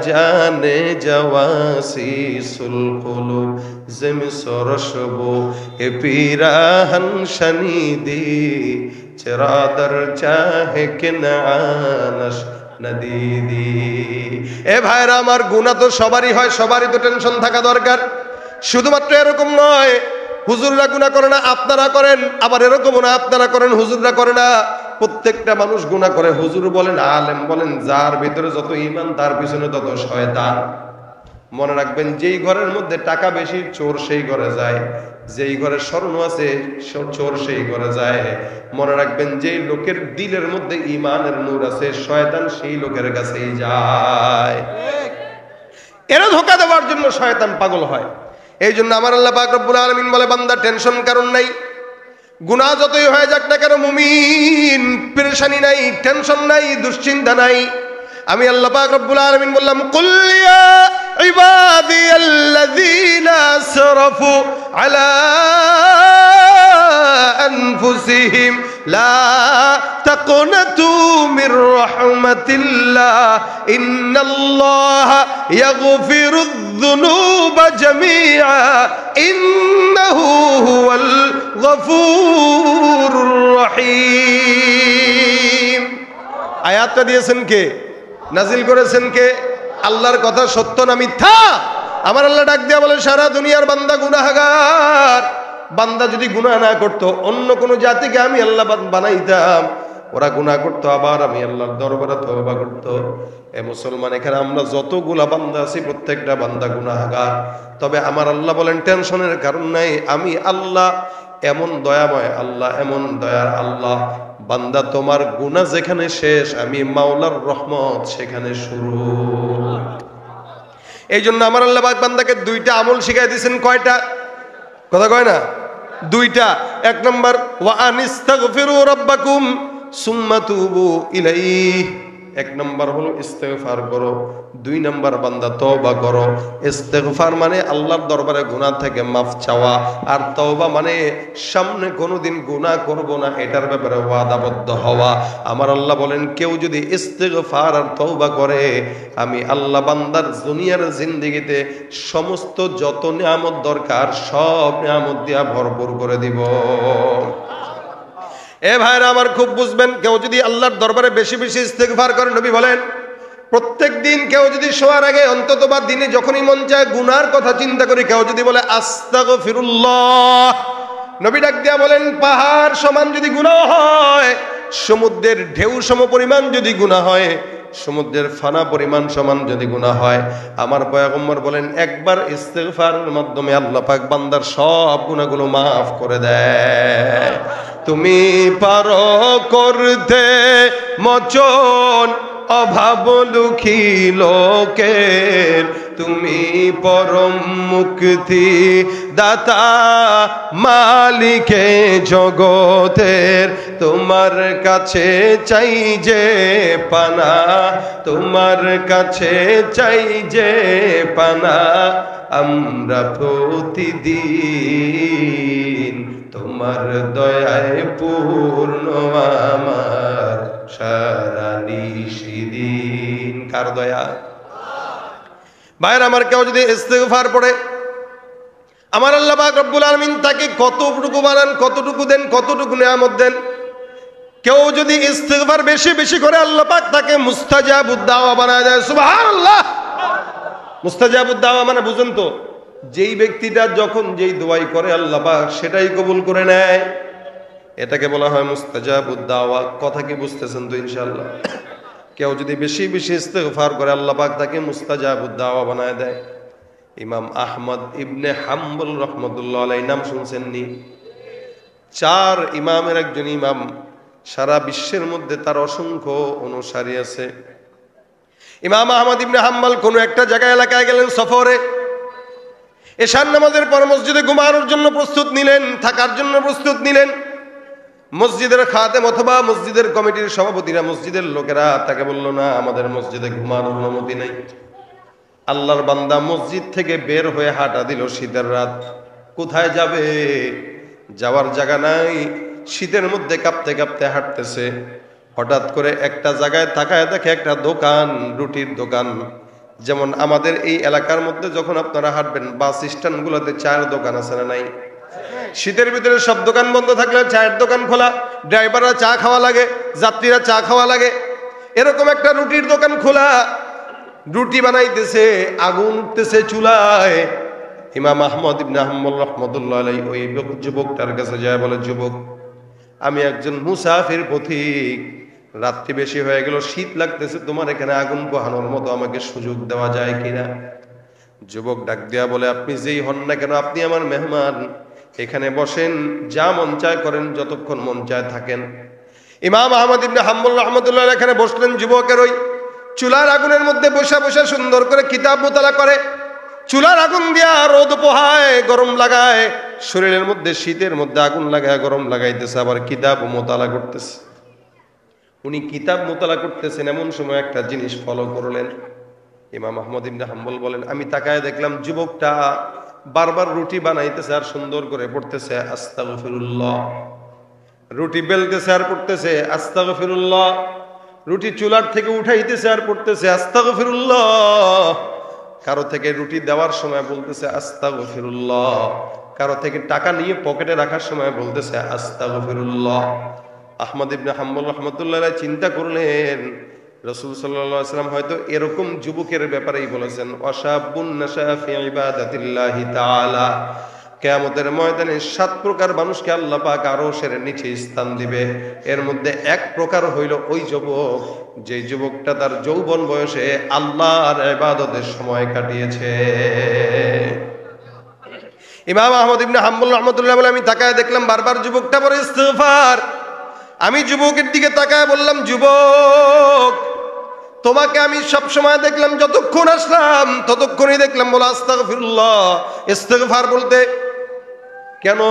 Speaker 1: জানে জওয়াসিসুল কুলুব জিম সরশবো এ পিরাহন শনিদি চরাদর চাহে কে নানস নদীদি। এ ভাইরা আমার, গুনাহ তো সবারই হয়, সবারই তো টেনশন থাকা দরকার। শুধুমাত্র এরকম নয় হুজুররা গুনাহ করে না আপনারা করেন, আবার এরকমও না আপনারা করেন হুজুররা করে না। প্রত্যেকটা মানুষ গুনাহ করে, হুজুর বলেন আলেম বলেন, যার ভিতরে যত ঈমান তার পিছনে তত শয়তান। মনে রাখবেন, যেই ঘরের মধ্যে টাকা বেশি চোর সেই ঘরে যায়, যেই ঘরে স্বর্ণ আছে চোর সেই ঘরে যায়। মনে রাখবেন, যেই লোকের দিলের মধ্যে ঈমানের নূর আছে শয়তান সেই লোকের কাছেই যায়। এরা ধোঁকা দেওয়ার জন্য শয়তান পাগল হয়। এই জন্য আমার আল্লাহ পাক রব্বুল আলামিন বলে, বান্দা টেনশন কারণ নাই, গুনাহ যতই হয়ে যাক না কেন মুমিন পেরেশানি নাই, টেনশন নাই, দুশ্চিন্তা নাই। আমি আল্লাহ পাক রব্বুল আলামিন বললাম, কুল ইয়া ইবাদিয়াল্লাযীনা আসরাফু আলা আনফুসিহিম লা তাকনাতু মির রাহমাতিল্লাহ ইন্নাল্লাহা ইয়াগফিরুয যুনুবা জামিআ ইন্নাহু হুয়াল গফুরুর রহিম। আয়াতটা দিয়েছেন কে? নাজিল করেছেন কে? আল্লাহর কথা সত্য না মিথ্যা? আমার আল্লাহ ডাক দিয়া বলে, সারা দুনিয়ার বান্দা গুনাহগার। বান্দা যদি গুনাহ না করতো অন্য কোন জাতিকে আমি আল্লাহ বানাইতাম, ওরা গুনাহ করতো, আবার আমি আল্লাহর দরবারে তওবা করতো। এ মুসলমান, এখানে আমরা যতগুলা বান্দা আছি প্রত্যেকটা বান্দা গুনাহগার। তবে আমার আল্লাহ বলেন টেনশনের কারণ নাই, আমি আল্লাহ এমন দয়াময় আল্লাহ, এমন দয়ার আল্লাহ, বান্দা তোমার গুনাহ যেখানে শেষ, আমি মাওলার রহমত সেখানে শুরু। এই জন্য আমার আল্লাহ পাক বান্দাকে দুইটা আমল শিখাই দিয়েছেন। কয়টা? কথা কয় না? দুইটা। এক নম্বর, ওয়া আনিস্তাগফিরু রাব্বাকুম সুম্মা তুবু ইলাইহি। এক নম্বর হলো ইস্তেগফার করো। দুই নম্বর বান্দা তওবা করো। ইস্তেগফার মানে আল্লাহর দরবারে গুনাহ থেকে মাফ চাওয়া, আর তওবা মানে সামনে কোনোদিন গুনাহ করব না এটার ব্যাপারে ওয়াদাবদ্ধ হওয়া। আমার আল্লাহ বলেন কেউ যদি ইস্তেগফার আর তওবা করে, আমি আল্লাহ বান্দার দুনিয়ার জিন্দেগিতে সমস্ত যত নিয়ামত দরকার সব নিয়ামত দিয়া ভরপুর করে দিব। এ ভাইরা আমার, খুব বুঝবেন, কেউ যদি আল্লাহর দরবারে বেশি বেশি ইস্তেগফার করে, নবী বলেন প্রত্যেক দিন কেউ যদি শোয়ার আগে অন্তত বা দিনে যখনই মন চায় গুনার কথা চিন্তা করি, কেউ যদি বলে আস্তাগফিরুল্লাহ, নবী ডাক দিয়া বলেন পাহাড় সমান যদি গুনাহ হয়, সমুদ্রের ঢেউ সম পরিমাণ যদি গুনাহ হয়, সমুদ্রের ফানা পরিমাণ সমান যদি গুনাহ হয়, আমার পয়গম্বর বলেন একবার ইস্তেগফারের মাধ্যমে আল্লাহ পাক বান্দার সব গুনাহগুলো মাফ করে দেয়। তুমি পারো করতে মোচন অভাব দুঃখী লোকের, তুমি পরম মুক্তি দাতা মালিকে জগতের, তোমার কাছে চাই যে পানা, তোমার কাছে চাই যে পানা, আমরা প্রতিদিন তোমার দয়ায় পূর্ণ আমার সারা নিশিদিন। কার দয়া? ভাইয়ের আমার, কেউ যদি ইস্তেগফার পড়ে, আমার আল্লাহ পাক রব্বুল আলামিন তাকে কতটুকু বানান, কতটুকু দেন, কতটুকু নিয়ামত দেন। কেউ যদি ইস্তেগফার বেশি বেশি করে, আল্লাহ পাক তাকে মুস্তাজাবুদ দাওয়া বানায় দেয়। সুবহানাল্লাহ। মুস্তাজাবুদ দাওয়া মানে বুঝেন তো, যেই ব্যক্তিটা যখন যেই দোয়াই করে আল্লাহ পাক সেটাই কবুল করে নেয়, এটাকে বলা হয় মুস্তাজাবুদ দাওয়া। কথা কি বুঝতেছেন তো ইনশাআল্লাহ? কেউ যদি বেশি বেশি ইস্তেগফার করে, আল্লাহ পাক তাকে মুস্তাজাবুদ দাওয়া বানায় দেয়। ইমাম আহমদ ইবনে হাম্বল রাহমাতুল্লাহ আলাইহি নাম শুনছেন নি? 4 ইমামের একজন ইমাম, সারা বিশ্বের মধ্যে তার অসংখ্য অনুসারী আছে। ইমাম আহমদ ইবনে হাম্বল কোন একটা জায়গায় এলাকায় গেলেন সফরে, এশার নামাজের পর মসজিদে ঘুমানোর জন্য প্রস্তুত নিলেন, থাকার জন্য প্রস্তুত নিলেন। মসজিদের খাদেম অথবা মসজিদের কমিটির সভাপতিরা, মসজিদের লোকেরা তাকে বলল না, আমাদের মসজিদে ঘুমানোর অনুমতি নেই। আল্লাহর বান্দা মসজিদ থেকে বের হয়ে হাঁটা দিল, শীতের রাত, কোথায় যাবে? যাওয়ার জায়গা নাই, শীতের মধ্যে কাঁপতে কাঁপতে হাঁটতেছে। হঠাৎ করে একটা জায়গায় তাকায় দেখে একটা দোকান, রুটির দোকান। যেমন আমাদের এই এলাকার মধ্যে যখন আপনারা হাঁটবেন, বাস স্ট্যান্ডগুলোতে চায়ের দোকান আছে না নাই? শীতের ভিতরে সব দোকান বন্ধ থাকলে চায়ের দোকান খোলা, ড্রাইভাররা চা খাওয়া লাগে, যাত্রীরা চা খাওয়া লাগে। এরকম একটা রুটির দোকান খোলা, রুটি বানাইতেছে, আগুন উঠতেছে চুলায়। ইমাম আহমদ ইবনে হাম্বল রাহমাতুল্লাহ আলাইহি ওই যুবকটার কাছে যায়, বলে যুবক, আমি একজন মুসাফির পথিক, রাত্রি বেশি হয়ে গেল, শীত লাগতেছে, তোমার এখানে আগুন পোহানোর মতো আমাকে সুযোগ দেওয়া যায় কিনা? যুবক ডাক দিয়া বলে, আপনি যেই হন না কেন, আপনি আমার মেহমান, এখানে বসেন, যা মন চায় করেন, যতক্ষণ মন চায় থাকেন। ইমাম আহমদ ইবনে হাম্বল রাহমাতুল্লাহ এখানে বসলেন, যুবকের ওই চুলার আগুনের মধ্যে বসে বসে সুন্দর করে কিতাব মোতালা করে। চুলার আগুন দিয়া রোদ পোহায়, গরম লাগায়, শরীরের মধ্যে শীতের মধ্যে আগুন লাগায় গরম লাগাইতেছে, আবার কিতাব মোতালা করতেছে। উনি কিতাব মোতালা করতেছেন, এমন সময় একটা জিনিস ফলো করলেন। ইমাম আহমদ ইবনে হাম্বল বলেন, আমি তাকায় দেখলাম যুবকটা বারবার রুটি বানাইতেছে আর সুন্দর করে পড়তেছে আস্তাগফিরুল্লাহ। রুটি বেলতেছে আর পড়তেছে আস্তাগফিরুল্লাহ। রুটি চুলার থেকে উঠাইতেছে আর পড়তেছে আস্তাগফিরুল্লাহ। কারো থেকে রুটি দেওয়ার সময় বলতেছে আস্তাগফিরুল্লাহ, কারো থেকে টাকা নিয়ে পকেটে রাখার সময় বলতেছে আস্তাগফিরুল্লাহ। আহমদ ইবনে হাম্বল রাহমাতুল্লাহ আলাইহি চিন্তা করলেন, রাসূল সাল্লাল্লাহু আলাইহি ওয়াসাল্লাম হয়তো এরকম যুবকের ব্যাপারেই বলেছেন, ওয়াশাবুন নাশা ফি ইবাদাতিল্লাহি তাআলা, কিয়ামতের ময়দানে 7 প্রকার মানুষকে আল্লাহ পাক আরশের নিচে স্থান দিবে। এর মধ্যে এক প্রকার হইল ওই যুবক, যে যুবকটা তার যৌবন বয়সে আল্লাহর ইবাদতের সময় কাটিয়েছে। ইমাম আহমদ ইবনে হাম্বল রাহমাতুল্লাহ আলাইহি, আমি তাকায় দেখলাম বারবার যুবকটা পড়ে ইস্তিগফার। আমি যুবকের দিকে তাকায় বললাম, যুবক, তোমাকে আমি সব সময় দেখলাম, যতক্ষণ আসলাম ততক্ষণই দেখলাম বলো আস্তাগফিরুল্লাহ, ইস্তিগফার বলতে। কেন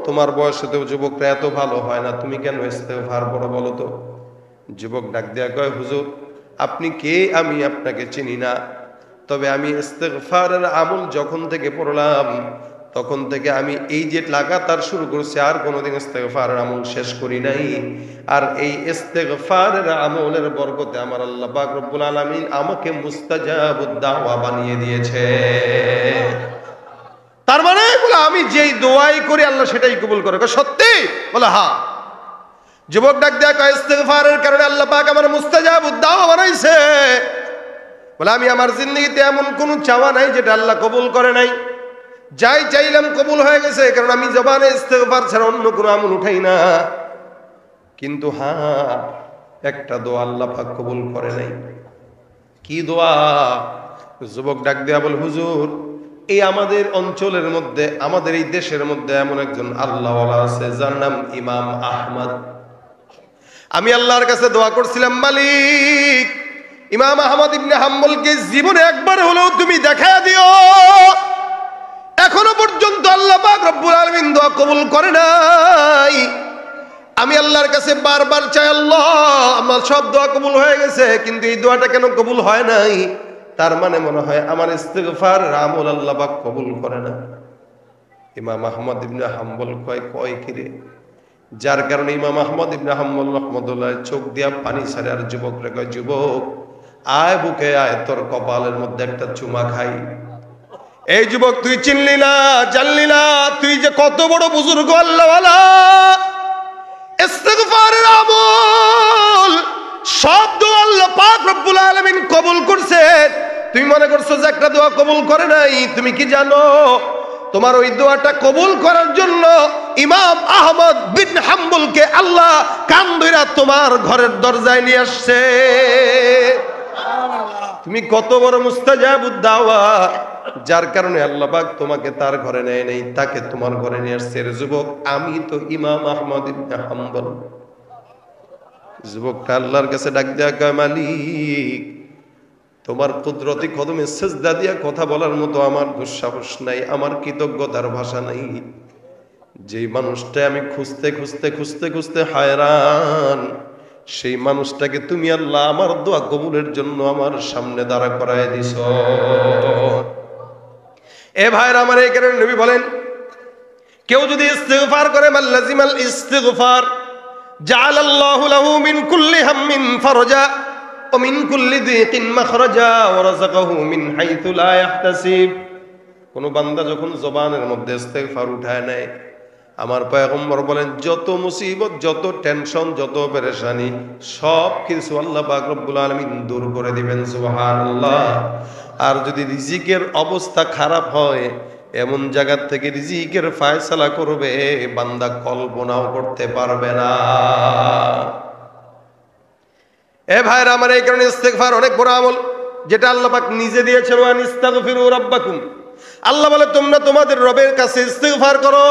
Speaker 1: তোমার বয়সে তো যুবকরা এত ভালো হয় না, তুমি কেন ইস্তিগফার পড়ো বলো তো? যুবক ডাক দেয়া কয়, হুজুর আপনি কে আমি আপনাকে চিনি না, তবে আমি ইস্তিগফারের আমল যখন থেকে পড়লাম তখন থেকে আমি এই যে লাগাতার শুরু করছি, আর কোনোদিন ইস্তিগফারের আমল শেষ করি নাই। আর এই ইস্তিগফারের আমলের বরকতে আমার আল্লাহ পাক রব্বুল আলামিন আমাকে মুস্তাজাবুদ দাওয়া বানিয়ে দিয়েছে। তার মানে বলে আমি যেই দোয়াই করি আল্লাহ সেটাই কবুল করে। সত্যি? বলে হ্যাঁ। যুবক ডাক দেয়া কয়, ইস্তিগফারের কারণে আল্লাহ পাক আমার মুস্তাজাবুদ দাওয়া বানাইছে। বলে আমি আমার জিন্দেগিতে এমন কোন চাওয়া নাই যেটা আল্লাহ কবুল করে নাই, যাই চাইলাম কবুল হয়ে গেছে, কারণ আমি জবানে ইস্তিগফার ছাড়া অন্য কোনো আমল উঠাই না। কিন্তু হ্যাঁ, একটা দোয়া আল্লাহ পাক কবুল করে নাই। কি দোয়া? যুবক ডাক দেয়া বল, হুজুর এই আমাদের অঞ্চলের মধ্যে, আমাদের এই দেশের মধ্যে এমন একজন আল্লাহওয়ালা আছে যার নাম ইমাম আহমদ। আমি আল্লাহর কাছে দোয়া করছিলাম, মালিক ইমাম আহমদ ইবনে হাম্বলকে জীবনে একবার হলেও তুমি দেখা দিও। এখনো পর্যন্ত আল্লাহ পাক রব্বুল আলামিন দোয়া কবুল করে নাই। আমি আল্লাহর কাছে বারবার চাই, আল্লাহ আমার সব দোয়া কবুল হয়ে গেছে, কিন্তু এই দোয়াটা কেন কবুল হয় নাই? তার মানে মনে হয় আমার ইস্তিগফার আমল আল্লাহ পাক কবুল করে না। ইমাম আহমদ ইবনে হাম্বল কয় কিরে, যার কারণে ইমাম আহমদ ইবনে হাম্বল রাহমাতুল্লাহ চোখ দিয়া পানি ছাড়ে। আর যুবকরা কয়, যুবক আয় বুকে আয়, তোর কপালের মধ্যে একটা চুমা খাই। এই যুবক, তুই চিনলি না, জানলি না তুই যে কত বড় বুজুর্গ আল্লাহওয়ালা। ইস্তিগফারের আমল সব দোয়া আল্লাহ পাক রব্বুল আলামিন কবুল করছে। তুমি মনে করছো যে একটা দোয়া কবুল করে নাই? তুমি কি জানো তোমার ওই দোয়াটা কবুল করার জন্য ইমাম আহমদ বিন হাম্বলকে আল্লাহ কান ধইরা তোমার ঘরের দরজায় নিয়ে আসছে। তুমি কত বড় মুস্তাজাবুদ দাওয়া, যার কারণে আল্লাহ পাক তোমাকে তার ঘরে নেয় নাই, তাকে তোমার ঘরে নিয়ে আসছে। যুবক, আমি তো ইমাম আহমদ ইবনে হাম্বল। যুবকটা আল্লাহর কাছে ডাক দেয়া কয়, মালিক তোমার কুদরতি কদমে সিজদা দিয়া কথা বলার মতো আমার দুঃসাহস নাই, আমার কৃতজ্ঞতার ভাষা নাই। যেই মানুষটা আমি খুঁজতে খুঁজতে খুঁজতে খুঁজতে হায়রান, সেই মানুষটাকে তুমি আল্লাহ আমার দোয়া কবুলের জন্য আমার সামনে দাঁড়া করায় দিছ। এ ভাইরা আমার, এই কারণে নবী বলেন, কেউ যদি ইস্তিগফার করে, মাল্লাজিমাল ইস্তিগফার জাআলাল্লাহু লাহু মিন কুল্লি হাম্মিন ফারজা ওয়া মিন কুল্লি দিকিন মাখরাজা ওয়া রাযাকাহু মিন হাইথু লা ইয়াহতাসিব। কোন বান্দা যখন জবানের মধ্যে ইস্তিগফার উঠায় নেয়, আমার পয়গম্বর বলেন যত মুসিবত, যত টেনশন, যত পেরেশানি সব কিছু আল্লাহ পাক রব্বুল আলামিন দূর করে দিবেন। সুবহানাল্লাহ। আর যদি রিজিকের অবস্থা খারাপ হয়, এমন জায়গা থেকে রিজিকের ফয়সালা করবে বান্দা কল্পনাও করতে পারবে না। এ ভাইরা আমার, এই কারণে ইস্তিগফার অনেক বড় আমল, যেটা আল্লাহ পাক নিজে দিয়েছেন। ওয়া নিস্তাগফিরু রাব্বাকুম, আল্লাহ বলে তোমরা তোমাদের রবের কাছে ইস্তিগফার করো।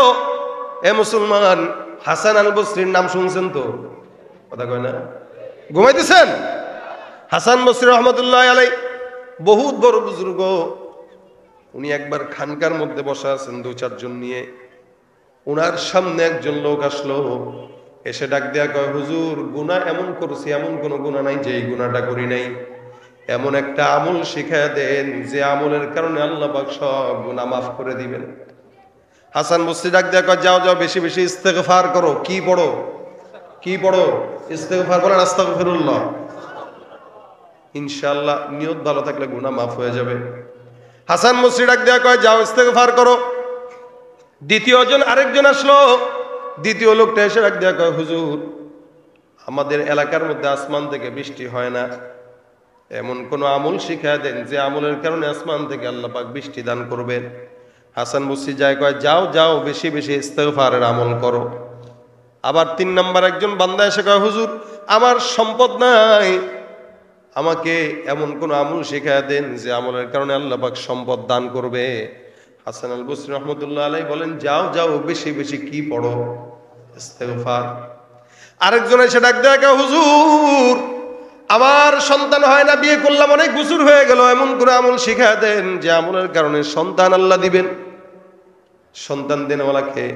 Speaker 1: এ মুসলমান, হাসান আল বসরির নাম শুনছেন তো? কথা কয় না? ঘুমাইতেছেন? হাসান বসরি রহমতুল্লাহ আলাইহি বহুত বড় বুজুর্গ। উনি একবার খানকার মধ্যে বসা আছেন 2-4 জন নিয়ে। উনার সামনে একজন লোক আসলো, এসে ডাক দেয়া কয়, হুজুর গুনাহ এমন করছি, এমন কোন গুনাহ নাই যে এই গুনাহটা করি নাই। এমন একটা আমল শিখায় দেন যে আমলের কারণে আল্লাহ পাক সব গুনাহ মাফ করে দিবেন। হাসান বসরি ডাক দেয়া কয়, যাও যাও বেশি বেশি ইস্তিগফার করো। কি পড়ো? কি পড়ো? ইস্তিগফার বলেন, আস্তাগফিরুল্লাহ। ইনশাআল্লাহ নিয়ত ভালো থাকলে গুনাহ মাফ হয়ে যাবে। হাসান বসরি ডাক দেয়া কয়, যাও ইস্তিগফার করো। দ্বিতীয় জন আরেকজন আসলো। দ্বিতীয় লোকটা এসে ডাক দেয়া কয়, হুজুর আমাদের এলাকার মধ্যে আসমান থেকে বৃষ্টি হয় না, এমন কোন আমল শিখায় দেন যে আমলের কারণে আসমান থেকে আল্লাহ পাক বৃষ্টি দান করবেন। হাসান বসরি যায় কয় যাও যাও বেশি বেশি ইস্তেগফারের আমল করো। আবার 3 নাম্বার একজন বান্দা এসে কয় হুজুর আমার সম্পদ নাই, আমাকে এমন কোন আমল শেখায় দেন যে আমলের কারণে আল্লাহ পাক সম্পদ দান করবে। হাসান আল বসরি রহমতুল্লাহ আলাইহি বলেন যাও যাও বেশি বেশি কি পড়ো? ইস্তেগফার। আরেকজন এসে ডাক দেয় কয় হুজুর আমার সন্তান হয় না, বিয়ে করলাম অনেক বছর হয়ে গেল, এমন কোন আমল শিখায় দেন যে আমলের কারণে সন্তান আল্লাহ দিবেন। সন্তান দেনেওয়ালাকে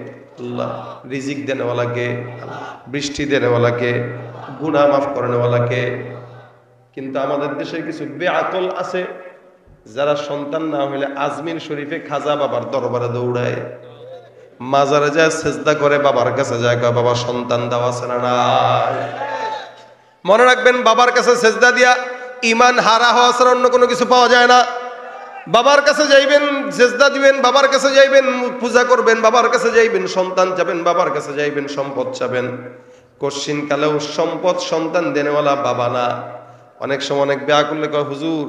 Speaker 1: আল্লাহ, রিজিক দেনেওয়ালাকে, বৃষ্টি দেনেওয়ালাকে, গুনাহ মাফ করেনেওয়ালাকে। কিন্তু আমাদের দেশে কিছু বেআকল আছে যারা সন্তান না হইলে আজমির শরীফে খাজা বাবার দরবারে দৌড়ায়, মাজারে যায় সেজদা করে, বাবার কাছে যায় কয় বাবা সন্তান দাও আছে না নাই। মনে রাখবেন বাবার কাছে সেজদা দিয়া ঈমান হারা হওয়া ছাড়া অন্য কোনো কিছু পাওয়া যায় না। বাবার কাছে যাইবেন, সেজদা দিবেন, বাবার কাছে যাইবেন, পূজা করবেন, বাবার কাছে যাইবেন, সন্তান চাবেন, বাবার কাছে যাইবেন, সম্পদ চাবেন। কশিন কালেও সম্পদ সন্তান দেনেওয়ালা বাবা না। অনেক সময় অনেক বেয়া করলে কয় হুজুর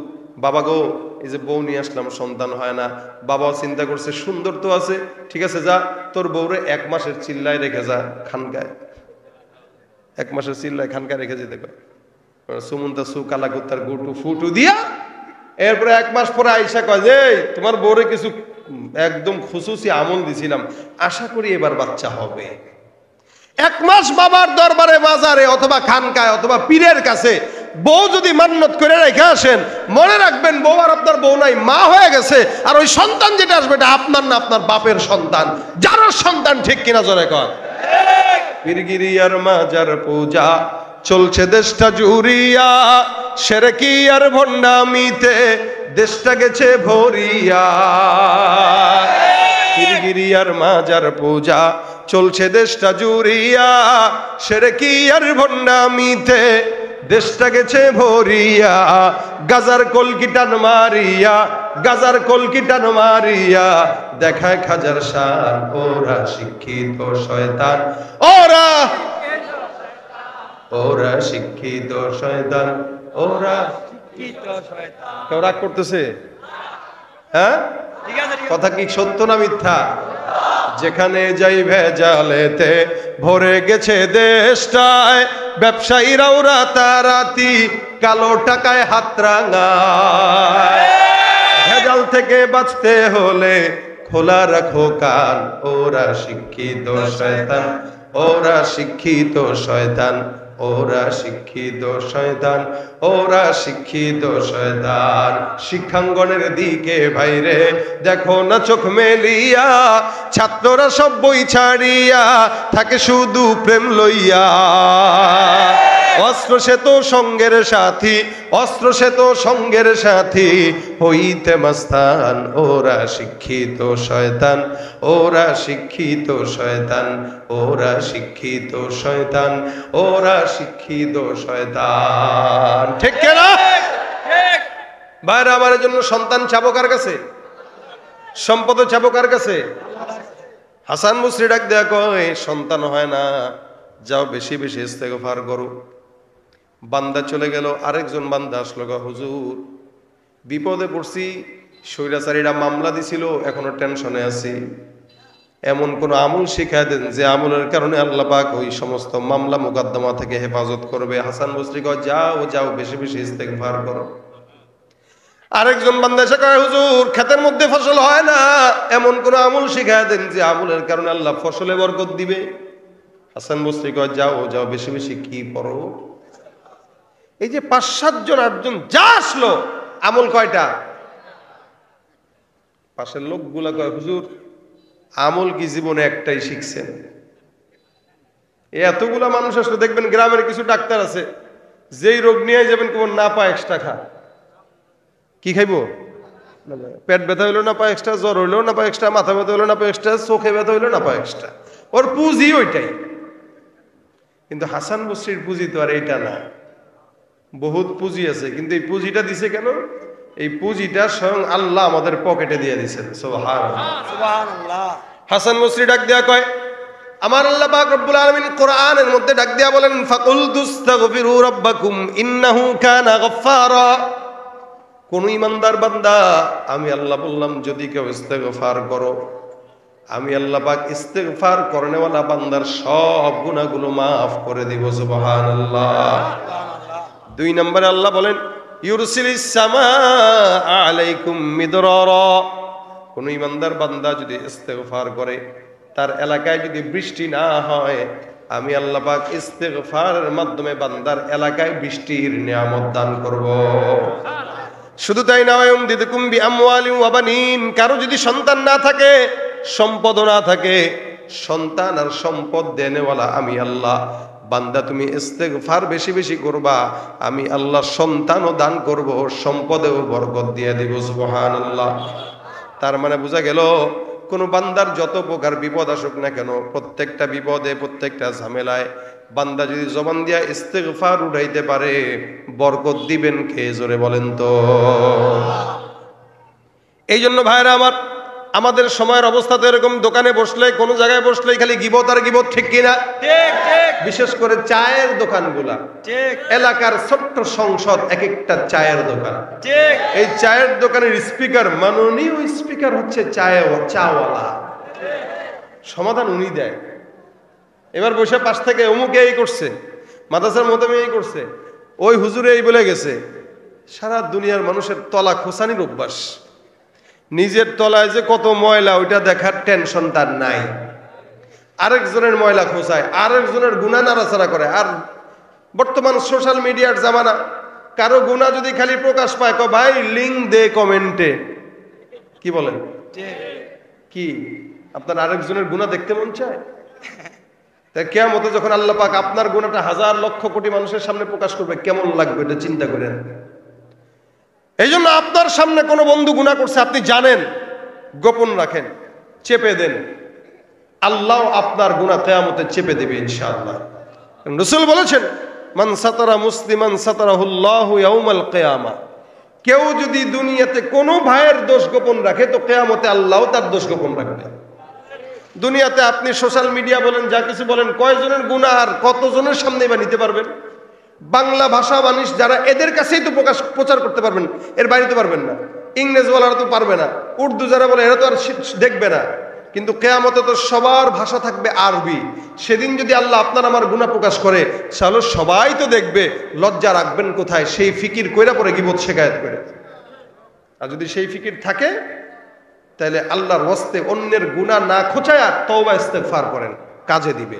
Speaker 1: বাবা গো এই যে বউ নিয়ে আসলাম সন্তান হয় না। বাবাও চিন্তা করছে সুন্দর তো আছে, ঠিক আছে যা তোর বউরে 1 মাসের চিল্লায় রেখে যা খানকায়, 1 মাসের চিল্লায় খানকায় রেখে যেতে কয়। সুমন্তা সু কালা কুত্তার গুটু ফুটু দিয়া এরপরে 1 মাস পরে আইসা কয় যে তোমার বউরে কিছু একদম খুশুসি আমল দিছিলাম, আশা করি এবার বাচ্চা হবে। 1 মাস বাবার দরবারে, মাজারে অথবা খানকায় অথবা পীরের কাছে বউ যদি মান্নত করে রেখে আসেন, মনে রাখবেন বউ আর আপনার বউ নাই, মা হয়ে গেছে। আর ওই সন্তান যেটা আসবে এটা আপনার না, আপনার বাপের সন্তান, যার সন্তান। ঠিক কিনা জোরে কর। পীরগিরি আর মাজার পূজা চলছে দেশটা জুড়িয়া, সেরেকি আর ভণ্ডামিতে দেশটা গেছে ভরিয়া। পীরগিরি আর মাজার পূজা চলছে দেশটা জুড়িয়া, সেরেকি আর ভণ্ডামিতে দেশটা গেছে ভরিয়া। গাজার কলকিটান মারিয়া, গাজার কলকিটান মারিয়া দেখায় খাজার শান। ওরা শিক্ষিত শয়তান, ওরা ওরা শিক্ষিত শয়তান, ওরা শিক্ষিত শয়তান। কেউ রাগ করতেছে? হ্যাঁ, কথা কি সত্য না মিথ্যা? যেখানে যাই ভেজালেতে ভরে গেছে দেশটায়, ব্যবসায়ীরাও রাতারাতি কালো টাকায় হাত রাঙায়। ভেজাল থেকে বাঁচতে হলে খোলা রাখো কান। ওরা শিক্ষিত শয়তান, ওরা শিক্ষিত শয়তান, ওরা শিক্ষিত শয়তান, ওরা শিক্ষিত শয়তান। শিক্ষাঙ্গনের দিকে ভাইরে দেখো না চোখ মেলিয়া, ছাত্ররা সব বই ছাড়িয়া থাকে শুধু প্রেম লইয়া। অস্ত্র সে তো সঙ্গের সাথী, অস্ত্র সে তো সঙ্গের সাথী হইতে মাস্তান। ওরা শিক্ষিত শয়তান, ওরা শিক্ষিত শয়তান, ওরা শিক্ষিত শয়তান, ওরা শিক্ষিত শয়তান। ঠিক কেনা ভাইরা? আমার জন্য সন্তান চাবো কার কাছে? সম্পদ চাবো কার কাছে? হাসান বসরি ডাক দেয়া কয় সন্তান হয় না, যাও বেশি বেশি ইস্তেগফার করো। বান্দা চলে গেল, আরেকজন বান্দা আসলো, হুজুর বিপদে পড়ছি, স্বৈরাচারীরা মামলা দিছিল, এখনো টেনশনে আছি, এমন কোন আমল শিখায় দেন যে আমলের কারণে আল্লাহ পাক ওই সমস্ত মামলা মুকদ্দমা থেকে হেফাজত করবে। হাসান বসরি কয় যাও যাও বেশি বেশি ইস্তেগফার করো। আরেকজন বান্দা এসে কয় হুজুর ক্ষেতের মধ্যে ফসল হয় না, এমন কোন আমল শিখায় দেন যে আমলের কারণে আল্লাহ ফসলে বরকত দিবে। হাসান বসরি কয় যাও যাও বেশি বেশি কি পড়ো। এই যে 5-7 জন 8 জন যা আসলো, আমল কয়টা? পাশের লোকগুলা কয় হুজুর আমল কি জীবনে একটাই শিখছেন? এতগুলা মানুষ আসলে দেখবেন গ্রামের কিছু ডাক্তার আছে, যেই রোগ নিয়ে যাবেন কোন না পা এক্সট্রা খা। কি খাইবো? পেট ব্যথা হইলো না পা এক্সট্রা, জ্বর হইলো না পা এক্সট্রা, মাথা ব্যথা হইলো না পা এক্সট্রা, চোখে ব্যথা হইলো না পা এক্সট্রা। ওর পুঁজি ওইটাই। কিন্তু হাসান বসরির পুঁজি তো আর এইটা না, বহুত পুঁজি আছে। কিন্তু এই পুঁজিটা দিছে কেন? এই পুঁজিটা স্বয়ং আল্লাহ আমাদের পকেটে দিয়ে দিয়েছেন। সুবহানাল্লাহ। হাসান বসরি ডাক দেয়া কয় আমার আল্লাহ পাক রব্বুল আলামিন কোরআনের মধ্যে ডাক দেয়া বলেন ফাকুল তুস্তাগফিরু রাব্বাকুম ইন্নাহু কানা গফফারা। কোন ইমানদার বান্দা, আমি আল্লাহ বললাম যদি কেউ ইস্তেগফার করো, আমি আল্লাহ পাক ইস্তেগফার করনেওয়ালা বান্দার সব গুনাহগুলো মাফ করে দিব। সুবহানাল্লাহ। 2 নম্বরে আল্লাহ বলেন ইউরসিলিস সামা আলাইকুম মিদরারা। কোন ইমানদার বান্দা যদি ইস্তেগফার করে, তার এলাকায় যদি বৃষ্টি না হয়, আমি আল্লাহ পাক ইস্তেগফারের মাধ্যমে বান্দার এলাকায় বৃষ্টির নিয়ামত দান করব। শুধু তাই না, দিদকুম বিআমওয়ালিন ওয়া বানিন। কারো যদি সন্তান না থাকে, সম্পদ না থাকে, সন্তান আর সম্পদ দেনেওয়ালা আমি আল্লাহ। বান্দা তুমি ইস্তেগফার বেশি বেশি করবা, আমি আল্লাহ সন্তানও দান করব, সম্পদেও বরকত দিয়ে দিব। সুবহানাল্লাহ। তার মানে বোঝা গেল, কোন বান্দার যত প্রকার বিপদ আসুক না কেন, প্রত্যেকটা বিপদে, প্রত্যেকটা ঝামেলায় বান্দা যদি জবান দিয়া ইস্তেগফার উঠাইতে পারে, বরকত দিবেন কে? জোরে বলেন তো। এই জন্য ভাইরা আমার, আমাদের সময়ের অবস্থা তো এরকম, দোকানে বসলে, কোন জায়গায় বসলে খালি গিবত আর গিবত, ঠিক কিনা? বিশেষ করে চায়ের দোকানগুলা, এলাকার ছোট্ট সংসদ এক একটা চায়ের দোকান। এই চায়ের দোকানের স্পিকার, মাননীয় স্পিকার হচ্ছে চাওয়ালা। সমাধান উনি দেয়। এবার বসে পাশ থেকে অমুকে এই করছে, মাদ্রাসার মোতামে এই করছে, ওই হুজুরে এই বলে গেছে। সারা দুনিয়ার মানুষের তলা খোসানির অভ্যাস। নিজের তলায় যে কত ময়লা, ওইটা দেখার টেনশন তার নাই। আরেকজনের ময়লা খোঁচায়, আরেকজনের গুনাহ নাড়াচাড়া করে। আর বর্তমান সোশ্যাল মিডিয়ার জামানা, কারো গুনাহ যদি খালি প্রকাশ পায়, ভাই লিঙ্ক দে কমেন্টে। কি বলেন? কি আপনার আরেকজনের গুনাহ দেখতে মন চায়? তাই কিয়ামতে যখন আল্লাহ পাক আপনার গুনাহটা হাজার লক্ষ কোটি মানুষের সামনে প্রকাশ করবে, কেমন লাগবে এটা চিন্তা করেন। এই জন্য আপনার সামনে কোনো বন্ধু গুনাহ করছে, আপনি জানেন, গোপন রাখেন, চেপে দেন। আল্লাহ আপনার গুনাহ কিয়ামতে চেপে দেবে ইনশাআল্লাহ। রাসূল বলেছেন, মান সাতারা মুসলিমান সাতারাহুল্লাহু ইয়াউমাল কিয়ামা। কেউ যদি দুনিয়াতে কোনো ভাইয়ের দোষ গোপন রাখে, তো কিয়ামতে আল্লাহ তার দোষ গোপন রাখবে। দুনিয়াতে আপনি সোশ্যাল মিডিয়া বলেন, যা কিছু বলেন, কয়জনের গুনাহ আর কতজনের সামনে বা নিতে পারবেন? বাংলা ভাষা মানুষ যারা, এদের কাছেই তো প্রচার করতে পারবেন, এর বাইরে পারবেন না। ইংরেজ বলারা তো পারবে না, উর্দু যারা বলে এরা তো আর দেখবে না। কিন্তু কিয়ামতে তো সবার ভাষা থাকবে আরবি। সেদিন যদি আল্লাহ আপনার আমার গুনাহ প্রকাশ করে, তাহলে সবাই তো দেখবে, লজ্জা রাখবেন কোথায়? সেই ফিকির কইরা পরে গীবত শিকায়াত করে। আর যদি সেই ফিকির থাকে, তাহলে আল্লাহর ওয়াস্তে অন্যের গুনাহ না খোঁচায়া তওবা ইস্তেগফার করেন, কাজে দিবে।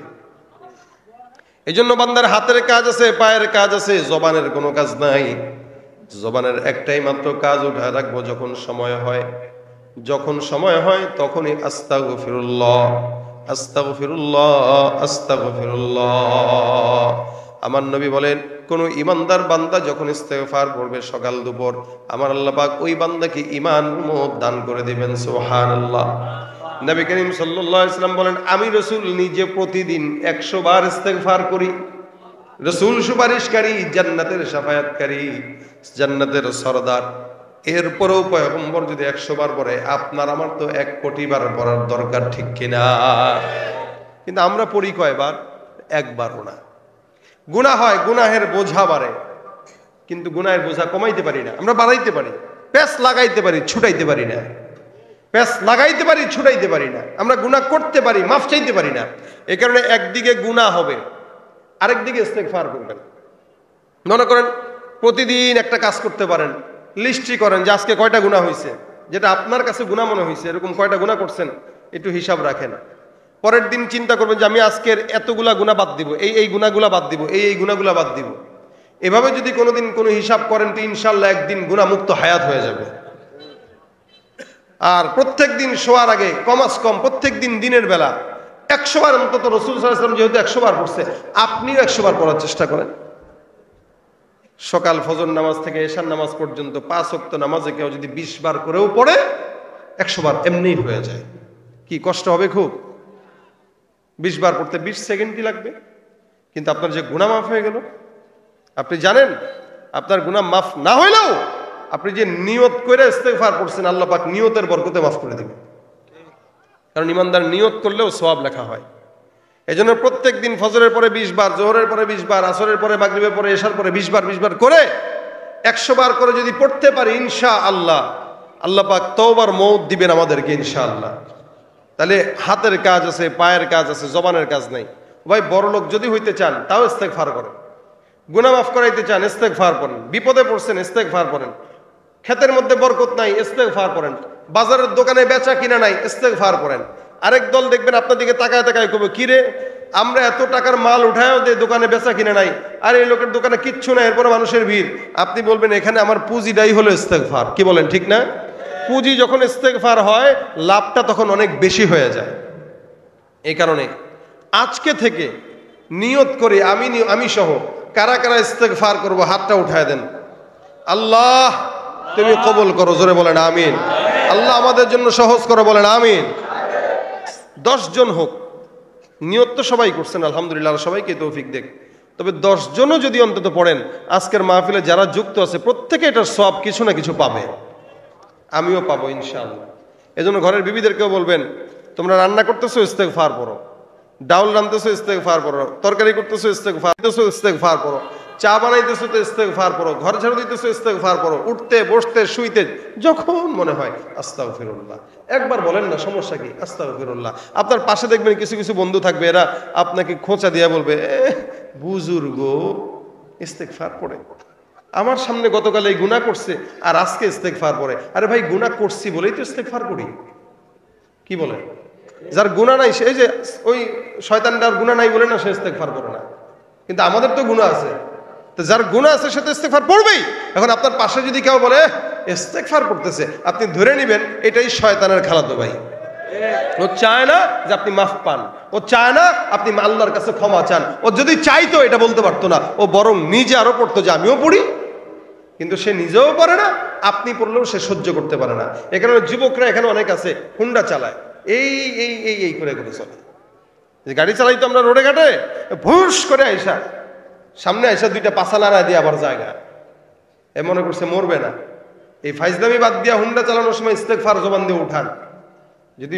Speaker 1: এই জন্য বান্দার হাতের কাজ আছে, পায়ের কাজ আছে, জবানের কোনো কাজ নাই। জবানের একটাই মাত্র কাজ, উঠা রাখবো যখন সময় হয়। যখন সময় হয় তখনই আস্তাগফিরুল্লাহ, আস্তাগফিরুল্লাহ, আস্তাগফিরুল্লাহ। আমার নবী বলেন, কোন ইমানদার বান্দা যখন ইস্তেগফার পড়বে সকাল দুপুর, আমার আল্লাহ পাক ওই বান্দাকে ঈমান মুদ দান করে দিবেন। সুবহানাল্লাহ। নবী করিম সাল্লাল্লাহু আলাইহি ওয়াসাল্লাম বলেন, আমি রাসূল নিজে প্রতিদিন 100 বার ইস্তেগফার করি। রাসূল সুপারিশকারী, জান্নাতের শাফায়াতকারী, জান্নাতের সরদার। এরপরেও পয়গম্বর যদি 100 বার পড়ে, আপনার আমার তো 1 কোটি বার পড়ার দরকার, ঠিক কিনা? কিন্তু আমরা পড়ি কয়বার? একবারও না। গুনাহ হয়, গুনাহের বোঝা বাড়ে, কিন্তু গুনাহের বোঝা কমাইতে পারি না। আমরা বাড়াইতে পারি, প্যাঁচ লাগাইতে পারি, ছুটাইতে পারি না। প্যাঁচ লাগাইতে পারি, ছুটাইতে পারি না। আমরা গুনাহ করতে পারি, মাফ চাইতে পারি না। এই কারণে একদিকে গুনাহ হবে, আরেকদিকে ইস্তেগফার করবেন। মনে করেন প্রতিদিন একটা কাজ করতে পারেন, লিস্টই করেন যে আজকে কয়টা গুনাহ হয়েছে, যেটা আপনার কাছে গুনাহ মনে হয়েছে, এরকম কয়টা গুনাহ করছেন একটু হিসাব রাখেন। পরের দিন চিন্তা করবেন যে আমি আজকের এতগুলা গুনাহ বাদ দিব, এই গুনাহগুলা বাদ দিব, এই গুনাহগুলা বাদ দিব। এভাবে যদি কোনোদিন কোনো হিসাব করেন, তো ইনশাল্লাহ একদিন গুনাহ মুক্ত হায়াত হয়ে যাবে। আর প্রত্যেক দিন শোয়ার আগে কমাস কম প্রত্যেক দিন দিনের বেলা 100 বার অন্তত রাসূল সাল্লাল্লাহু আলাইহি ওয়াসাল্লাম যেহেতু 100 বার পড়ছে, আপনিও 100 বার পড়ার চেষ্টা করেন। সকাল ফজর নামাজ থেকে এশার নামাজ পর্যন্ত 5 ওয়াক্ত নামাজে কেউ যদি 20 বার করেও পড়ে, 100 বার এমনিই হয়ে যায়। কি কষ্ট হবে খুব? 20 বার পড়তে 20 সেকেন্ডই লাগবে, কিন্তু আপনার যে গুনাহ মাফ হয়ে গেল। আপনি জানেন, আপনার গুনাহ মাফ না হইলেও আপনি যে নিয়ত করে ইস্তেগফার পড়ছেন, আল্লাহ পাক নিয়তের বরকতে মাফ করে দিবেন। কারণ ইমানদার নিয়ত করলেও সওয়াব লেখা হয়। এজন্য প্রত্যেক দিন ফজরের পরে 20 বার, জোহরের পরে 20 বার, আসরের পরে, মাগরিবের পরে, এশার পরে 20 বার করে 100 বার করে যদি পড়তে পারি ইনশাআল্লাহ, আল্লাহ পাক তওবার মওত দিবেন আমাদেরকে ইনশাআল্লাহ। তাহলে হাতের কাজ আছে, পায়ের কাজ আছে, জবানের কাজ নাই। ভাই বড়লোক যদি হইতে চান তাও ইস্তেগফার করেন, গুনাহ মাফ করাইতে চান ইস্তেগফার করেন, বিপদে পড়ছেন ইস্তেগফার করেন, ক্ষেতের মধ্যে বরকত নাই ইস্তেগফার করেন, বাজারের দোকানে বেচা কিনা নাই ইস্তেগফার করেন। আরেক দল দেখবেন আপনার দিকে তাকায় তাকায় কবে, কিরে আমরা এত টাকার মাল উঠায়ও দোকানে বেচা কিনা নাই, আর এই লোকের দোকানে কিচ্ছু নাই, এরপরে মানুষের ভিড়। আপনি বলবেন এখানে আমার পুঁজিটাই হলো ইস্তেগফার। কি বলেন, ঠিক না? পুঁজি যখন ইস্তেগফার হয় লাভটা তখন অনেক বেশি হয়ে যায়। এই কারণে আজকে থেকে নিয়ত করে আমি সহ কারা কারা ইস্তেগফার করব হাতটা উঠায় দেন। আল্লাহ তুমি কবুল করো, জোরে বলেন আমিন। আল্লাহ আমাদের জন্য সহজ করো, বলেন আমিন। 10 জন হোক, নিয়ত তো সবাই করছেন আলহামদুলিল্লাহ, সবাইকে তৌফিক দেখ। তবে 10 জনও যদি অন্তত পড়েন, আজকের মাহফিলে যারা যুক্ত আছে প্রত্যেকে এটার সব কিছু না কিছু পাবে, আমিও পাবো ইনশাআল্লাহ। এজন্য ঘরের বিবিদেরকেও বলবেন, তোমরা রান্না করতেছো ইস্তেগফার পড়ো, ডাউল রাঁধতেছো ইস্তেগফার পড়ো, তরকারি করতেছো ইস্তেগফার পড়ো, চা বানাইতেছো তো ইস্তেগফার পড়ো, ঘর ঝাড়ু দিতেছো ইস্তেগফার পড়ো, উঠতে বসতে শুইতে যখন মনে হয় আস্তাগফিরুল্লাহ একবার বলেন না, সমস্যা কি? আস্তাগফিরুল্লাহ। আপনার পাশে দেখবেন কিছু কিছু বন্ধু থাকবে, এরা আপনাকে খোঁচা দিয়া বলবে, বুজুর্গ ইস্তেগফার পড়ে, আমার সামনে গতকাল এই গুনাহ করছে আর আজকে ইস্তেগফার পড়ে। আরে ভাই গুনাহ করছি বলেই তো ইস্তেগফার করি। কি বলে? যার গুনাহ নাই সে, যে ওই শয়তানটার গুনাহ নাই বলে না সে ইস্তেগফার করে না, কিন্তু আমাদের তো গুনাহ আছে। তো যার গুনাহ আছে সে তো ইস্তেগফার পড়বেই। এখন আপনার পাশে যদি কেউ বলে ইস্তেগফার করতেছে, আপনি ধরে নেবেন এটাই শয়তানের খালাতো ভাই। ও চায় না যে আপনি মাফ পান, ও চায় না আপনি আল্লাহর কাছে ক্ষমা চান। ও যদি চাইতো এটা বলতে পারতো না, ও বরং নিজে আরো পড়তো যে আমিও পড়ি, কিন্তু সে নিজেও পারে না, আপনি পড়লেও সে সহ্য করতে পারে না। এখানে যুবকরা এখানে অনেক আছে, হুন্ডা চালায়, এই এই এই এই করে করে চলে। গাড়ি চালাই তো আমরা রোডে ঘাটে, ভুস করে আইসা সামনে আইসা দুইটা পাছা নাড়া দিয়ে আবার জায়গা, এ মনে করছে মরবে না। এই ফাইজলামি বাদ দিয়া হুন্ডা চালানোর সময় ইস্তেগফার জবান দিয়ে উঠান। যদি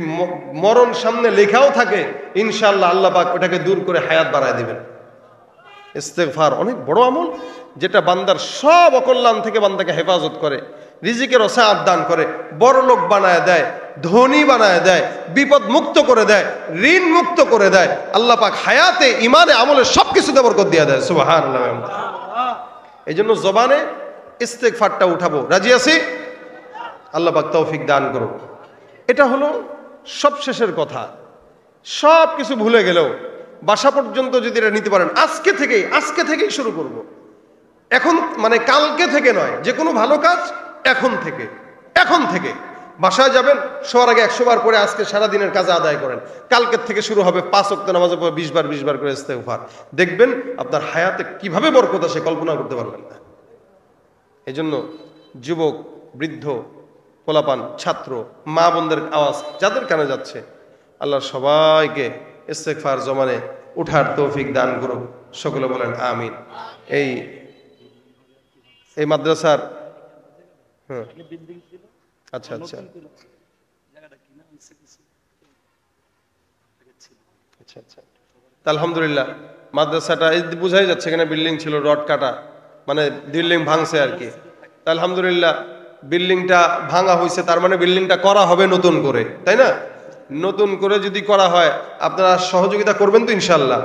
Speaker 1: মরণ সামনে লেখাও থাকে ইনশাআল্লাহ আল্লাহ পাক ওটাকে দূর করে হায়াত বাড়ায় দিবেন। ইস্তেগফার অনেক বড় আমল, যেটা বান্দার সব অকল্যাণ থেকে বান্দাকে হেফাজত করে, রিজিকের ওসাআত দান করে, বড় লোক বানায় দেয়, ধনী বানায় দেয়, বিপদ মুক্ত করে দেয়, ঋণ মুক্ত করে দেয়। আল্লাহ পাক হায়াতে ইমানে আমলে সবকিছুতে বরকত দিয়ে দেয়। সুবহানাল্লাহ। এই জন্য জবানে ইস্তেগফারটা উঠাবো, রাজি আছি? আল্লাহ পাক তৌফিক দান করুন। এটা হলো সব শেষের কথা। সব কিছু ভুলে গেলেও বাসা পর্যন্ত যদি এটা নিতে পারেন, আজকে থেকেই শুরু করব। এখন মানে কালকে থেকে নয়, যে কোনো ভালো কাজ এখন থেকে বাসায় যাবেন, শোয়ার আগে 100 বার করে আজকে সারাদিনের কাজ আদায় করেন। কালকের থেকে শুরু হবে 5 ওয়াক্ত নামাজের পর 20 বার করে ইস্তেগফার। দেখবেন আপনার হায়াতে কিভাবে বরকত আসে কল্পনা করতে পারবেন না। এই জন্য যুবক, বৃদ্ধ, পোলাপান, ছাত্র, মা বোনদের আওয়াজ যাদের কানে যাচ্ছে, আল্লাহ সবাইকে ইস্তেগফার জমানে উঠার তৌফিক দান করুক। সকলে বলেন আমিন। এই মাদ্রাসার আচ্ছা আলহামদুলিল্লাহ মাদ্রাসাটা বুঝাই যাচ্ছে এখানে বিল্ডিং ছিল, রড কাটা, মানে বিল্ডিং ভাঙছে আর কি। আলহামদুলিল্লাহ বিল্ডিংটা ভাঙা হয়েছে, তার মানে বিল্ডিংটা করা হবে নতুন করে, তাই না? নতুন করে যদি করা হয় আপনারা সহযোগিতা করবেন তো ইনশাল্লাহ,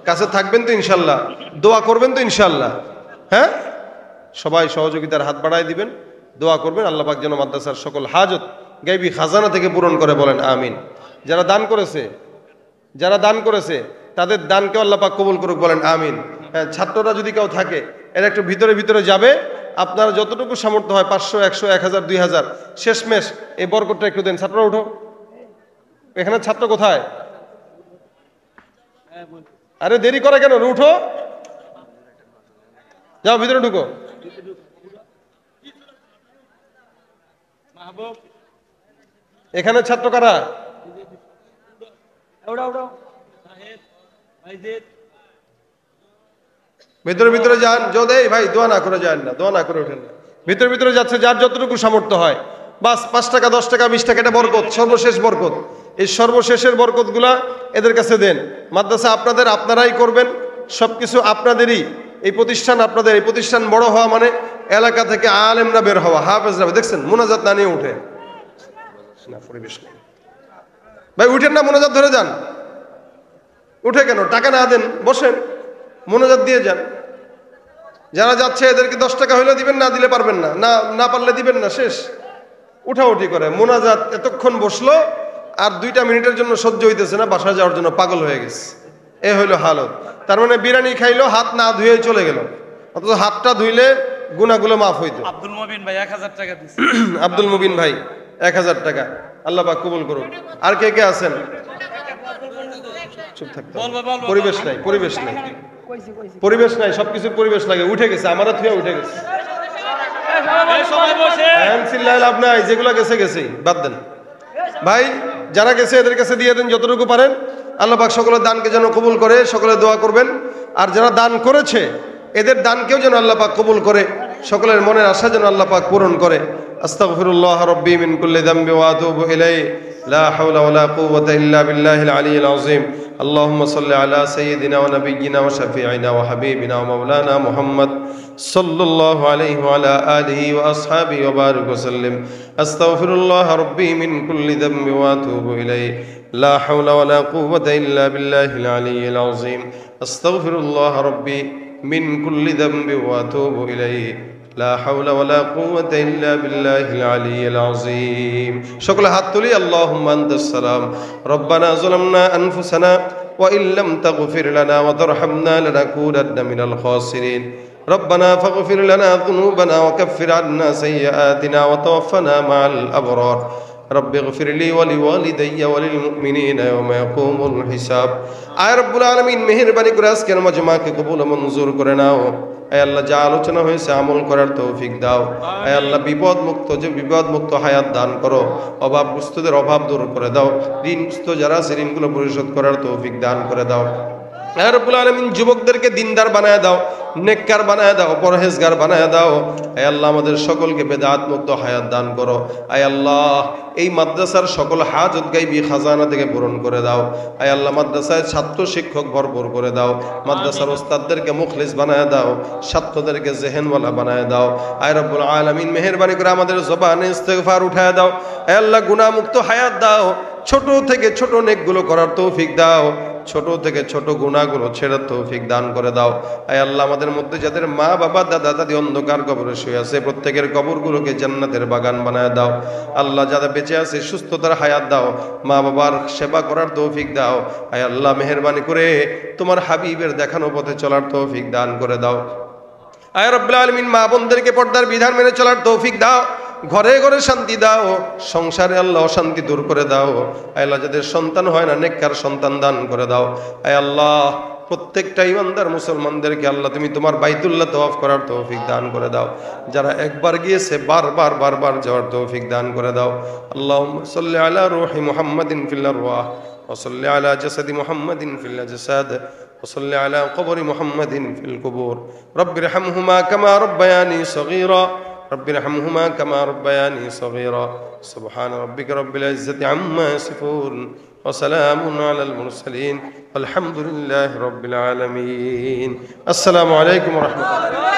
Speaker 1: কাছে থাকবেন তো ইনশাল্লাহ, দোয়া করবেন তো ইনশাল্লাহ। হ্যাঁ, সবাই সহযোগিতার হাত বাড়ায় দিবেন, দোয়া করবেন আল্লাহ পাক যেন মাদ্রাসার সকল হাজত গায়বী খাজানা থেকে পূরণ করে, বলেন আমিন। যারা দান করেছে তাদের দানকে আল্লাহ পাক কবুল করুক, বলেন আমিন। হ্যাঁ, ছাত্ররা যদি কেউ থাকে এরা একটু ভিতরে যাবে, আপনারা যতটুকু সামর্থ্য হয় 500, 100, 1000, 2000 শেষমেশ এই বরকতটা একটু দেন। ছাত্ররা উঠো, এখানে ছাত্র কোথায়? আরে দেরি করে কেন, উঠো, যাও ভিতরে ঢুকো। এখানে ছাত্র কারা? ভিতরে যান, যদি ভাই দোয়া না করে যান না, দোয়া না করে ওঠেন না, ভিতরে যাচ্ছে যার যতটুকু সামর্থ্য হয়, বাস 5 টাকা 10 টাকা 20 টাকা, এটা বরকত, সর্বশেষ বরকত। এই সর্বশেষের বরকতগুলা এদের কাছে দেন। মাদ্রাসা আপনারাই করবেন, সবকিছু আপনাদেরই, এই প্রতিষ্ঠান আপনাদের, এই প্রতিষ্ঠান বড় হওয়া মানে এলাকা থেকে আলেমরা বের হওয়া, হাফেজরা। দেখছেন মোনাজাত না নিয়ে উঠে না, পরিবেশ নেই ভাই, উঠেন না, মোনাজাত ধরে যান। উঠে কেন? টাকা না দেন, বসেন, মোনাজাত দিয়ে যান। যারা যাচ্ছে এদেরকে 10 টাকা হইলে দিবেন, না দিলে পারবেন না, না পারলে দিবেন না, শেষ। উঠাউঠি করে মোনাজাত, এতক্ষণ বসলো আর 2টা মিনিটের জন্য সহ্য হইতেছে না, বাসায় যাওয়ার জন্য পাগল হয়ে গেছে। এ হইলো হালত। তার মানে বিরিয়ানি খাইলো, হাত না ধুয়ে চলে গেল, অথচ হাতটা ধুইলে গুনাহগুলো মাফ হইতো।
Speaker 3: আব্দুল মুবিন ভাই 1000 টাকা দিচ্ছে।
Speaker 1: আব্দুল মুবিন ভাই 1000 টাকা, আল্লাহ পাক কবুল করুন। আর কে কে আছেন? চুপ থাকতে হবে। পরিবেশ নাই, পরিবেশ নাই, পরিবেশ নাই, সবকিছুর পরিবেশ লাগে। উঠে গেছে, আমারও থুয়া উঠে গেছে। লাভ নাই, যেগুলো গেছে গেছেই, বাদ দেন ভাই। যারা গেছে এদের কাছে দিয়ে দেন যতটুকু পারেন। আল্লাহ পাক সকলের দানকে যেন কবুল করে, সকলে দোয়া করবেন। আর যারা দান করেছে এদের দানকেও যেন আল্লাহ পাক কবুল করে, সকলের মনের আশা যেন আল্লাহ পাক পূরণ করে। আস্তাগফিরুল্লাহ রাব্বি মিন কুল্লি যামবি ওয়া আতুবু ইলাইহি, লা হাওলা ওয়ালা কুওয়াতা ইল্লা বিল্লাহিল আলিয়্যিল আযীম। আল্লাহুম্মা সাল্লি আলা সাইয়্যিদিনা ওয়া নাবিয়্যিনা ওয়া শাফিঈনা ওয়া হাবিবিনা ওয়া মাওলানা মুহাম্মদ সাল্লাল্লাহু আলাইহি ওয়া আলা আলিহি ওয়া আসহাবিহি ওয়া বারিক ওয়া সাল্লিম। আস্তাগফিরুল্লাহ রাব্বি মিন কুল্লি যামবি ওয়া আতুবু ইলাইহি, লা হাওলা ওয়ালা কুওয়াতা ইল্লা বিল্লাহিল আলিয়্যিল আযীম। আস্তাগফিরুল্লাহ রাব্বি মিন কুল্লি যামবি ওয়া আতুবু ইলাইহি, লা হাওলা ওয়ালা কুওয়াতা ইল্লা বিল্লাহিল আলিয়্যিল আযীম। সকলে হাত তুলি। আল্লাহুম্মা আনতাস সালাম, রব্বানা যালামনা আনফুসানা ওয়া ইল্লাম তাগফির লানা ওয়া তারহামনা লানাকুনান্না মিনাল খাসিরিন। রব্বানা ফাগফির লানা যুনুবানা ওয়া কাফির আন্না সাইয়্যাতিনা ওয়া তাওফানা মা'আল আবরার। রব্বি ইগফির লি ওয়া লিওয়ালিদাইয়া ওয়া লিল মুমিনিনা ইয়াওমা ইয়াকুমুল হিসাব। আয় রব্বুল আলামিন, মেহেরবানি করে আজকের মাজমাকে কবুল ও মঞ্জুর করে নাও। আয় আল্লাহ, যা আলোচনা হয়েছে আমল করার তৌফিক দাও। আয় আল্লাহ, বিপদ মুক্ত হায়াত দান করো। অভাবগ্রস্তদের অভাব দূর করে দাও। ঋণগ্রস্ত যারা আছে ঋণগুলো পরিশোধ করার তৌফিক দান করে দাও। আয় রব্বুল আলামিন, যুবকদেরকে দিনদার বানায় দাও, নেককার বানায় দাও, পরহেজগার বানায় দাও। আয় আল্লাহ, আমাদের সকলকে বেদাত মুক্ত হায়াত দান করো। আয় আল্লাহ, এই মাদ্রাসার সকল হাজত গাইবি খাজানা থেকে পূরণ করে দাও। আয় আল্লাহ, মাদ্রাসায় ছাত্র শিক্ষক ভরপুর করে দাও। মাদ্রাসার ওস্তাদদেরকে মুখলিস বানায় দাও, ছাত্রদেরকে জেহেনওয়ালা বানায় দাও। আয় রব্বুল আলামিন, মেহেরবানি করে আমাদের জবানে ইস্তেগফার উঠায় দাও। আয় আল্লাহ, গুনাহ মুক্ত হায়াত দাও। ছোট থেকে ছোট নেকগুলো করার তৌফিক দাও। ছোট থেকে ছোট গুনাহগুলো ছেড়ার তৌফিক দান করে দাও। আয় আল্লাহ, আমাদের মধ্যে যাদের মা বাবা দাদা দাদি অন্ধকার কবরে শুয়ে আছে, প্রত্যেকের কবরগুলোকে জান্নাতের বাগান বানায় দাও। আল্লাহ, যারা বেঁচে আছে সুস্থতার হায়াত দাও, মা বাবার সেবা করার তৌফিক দাও। আয় আল্লাহ, মেহেরবানি করে তোমার হাবিবের দেখানো পথে চলার তৌফিক দান করে দাও। আয় রব্বুল আলামিন, মা বোনদেরকে পর্দার বিধান মেনে চলার তৌফিক দাও। ঘরে ঘরে শান্তি দাও, সংসারে আল্লাহ অশান্তি দূর করে দাও। আয় আল্লাহ, যাদের সন্তান হয় না নেককার সন্তান দান করে দাও। আয় আল্লাহ, প্রত্যেকটা ইমানদার মুসলমানদেরকে আল্লাহ তুমি তোমার বাইতুল্লাহ তওয়াফ করার তৌফিক দান করে দাও। যারা একবার গিয়েছে বারবার যাওয়ার তৌফিক দান করে দাও। আল্লাহুম্মা সাল্লি আলা রূহি মুহাম্মাদিন ফিল আরওয়াহ ওয়া সাল্লি আলা জাসাদি মুহাম্মাদিন ফিল আজসাদ ওয়া সাল্লি আলা কবরি মুহাম্মাদিন ফিল কুবুর। রব্বিরহামহুমা কামা রাব্বায়ানি সগীরা রব্বিরহামহুমা কামা রাব্বায়ানি সগীরা। সুবহান রাব্বিকা রব্বিল ইজ্জাতি আম্মা ইয়াসিফুন ওয়া সালামুন আলাল মুরসালিন আলহামদুলিল্লাহি রাব্বিল আলামিন। আসসালামু আলাইকুম ওয়া রাহমাতুল্লাহ।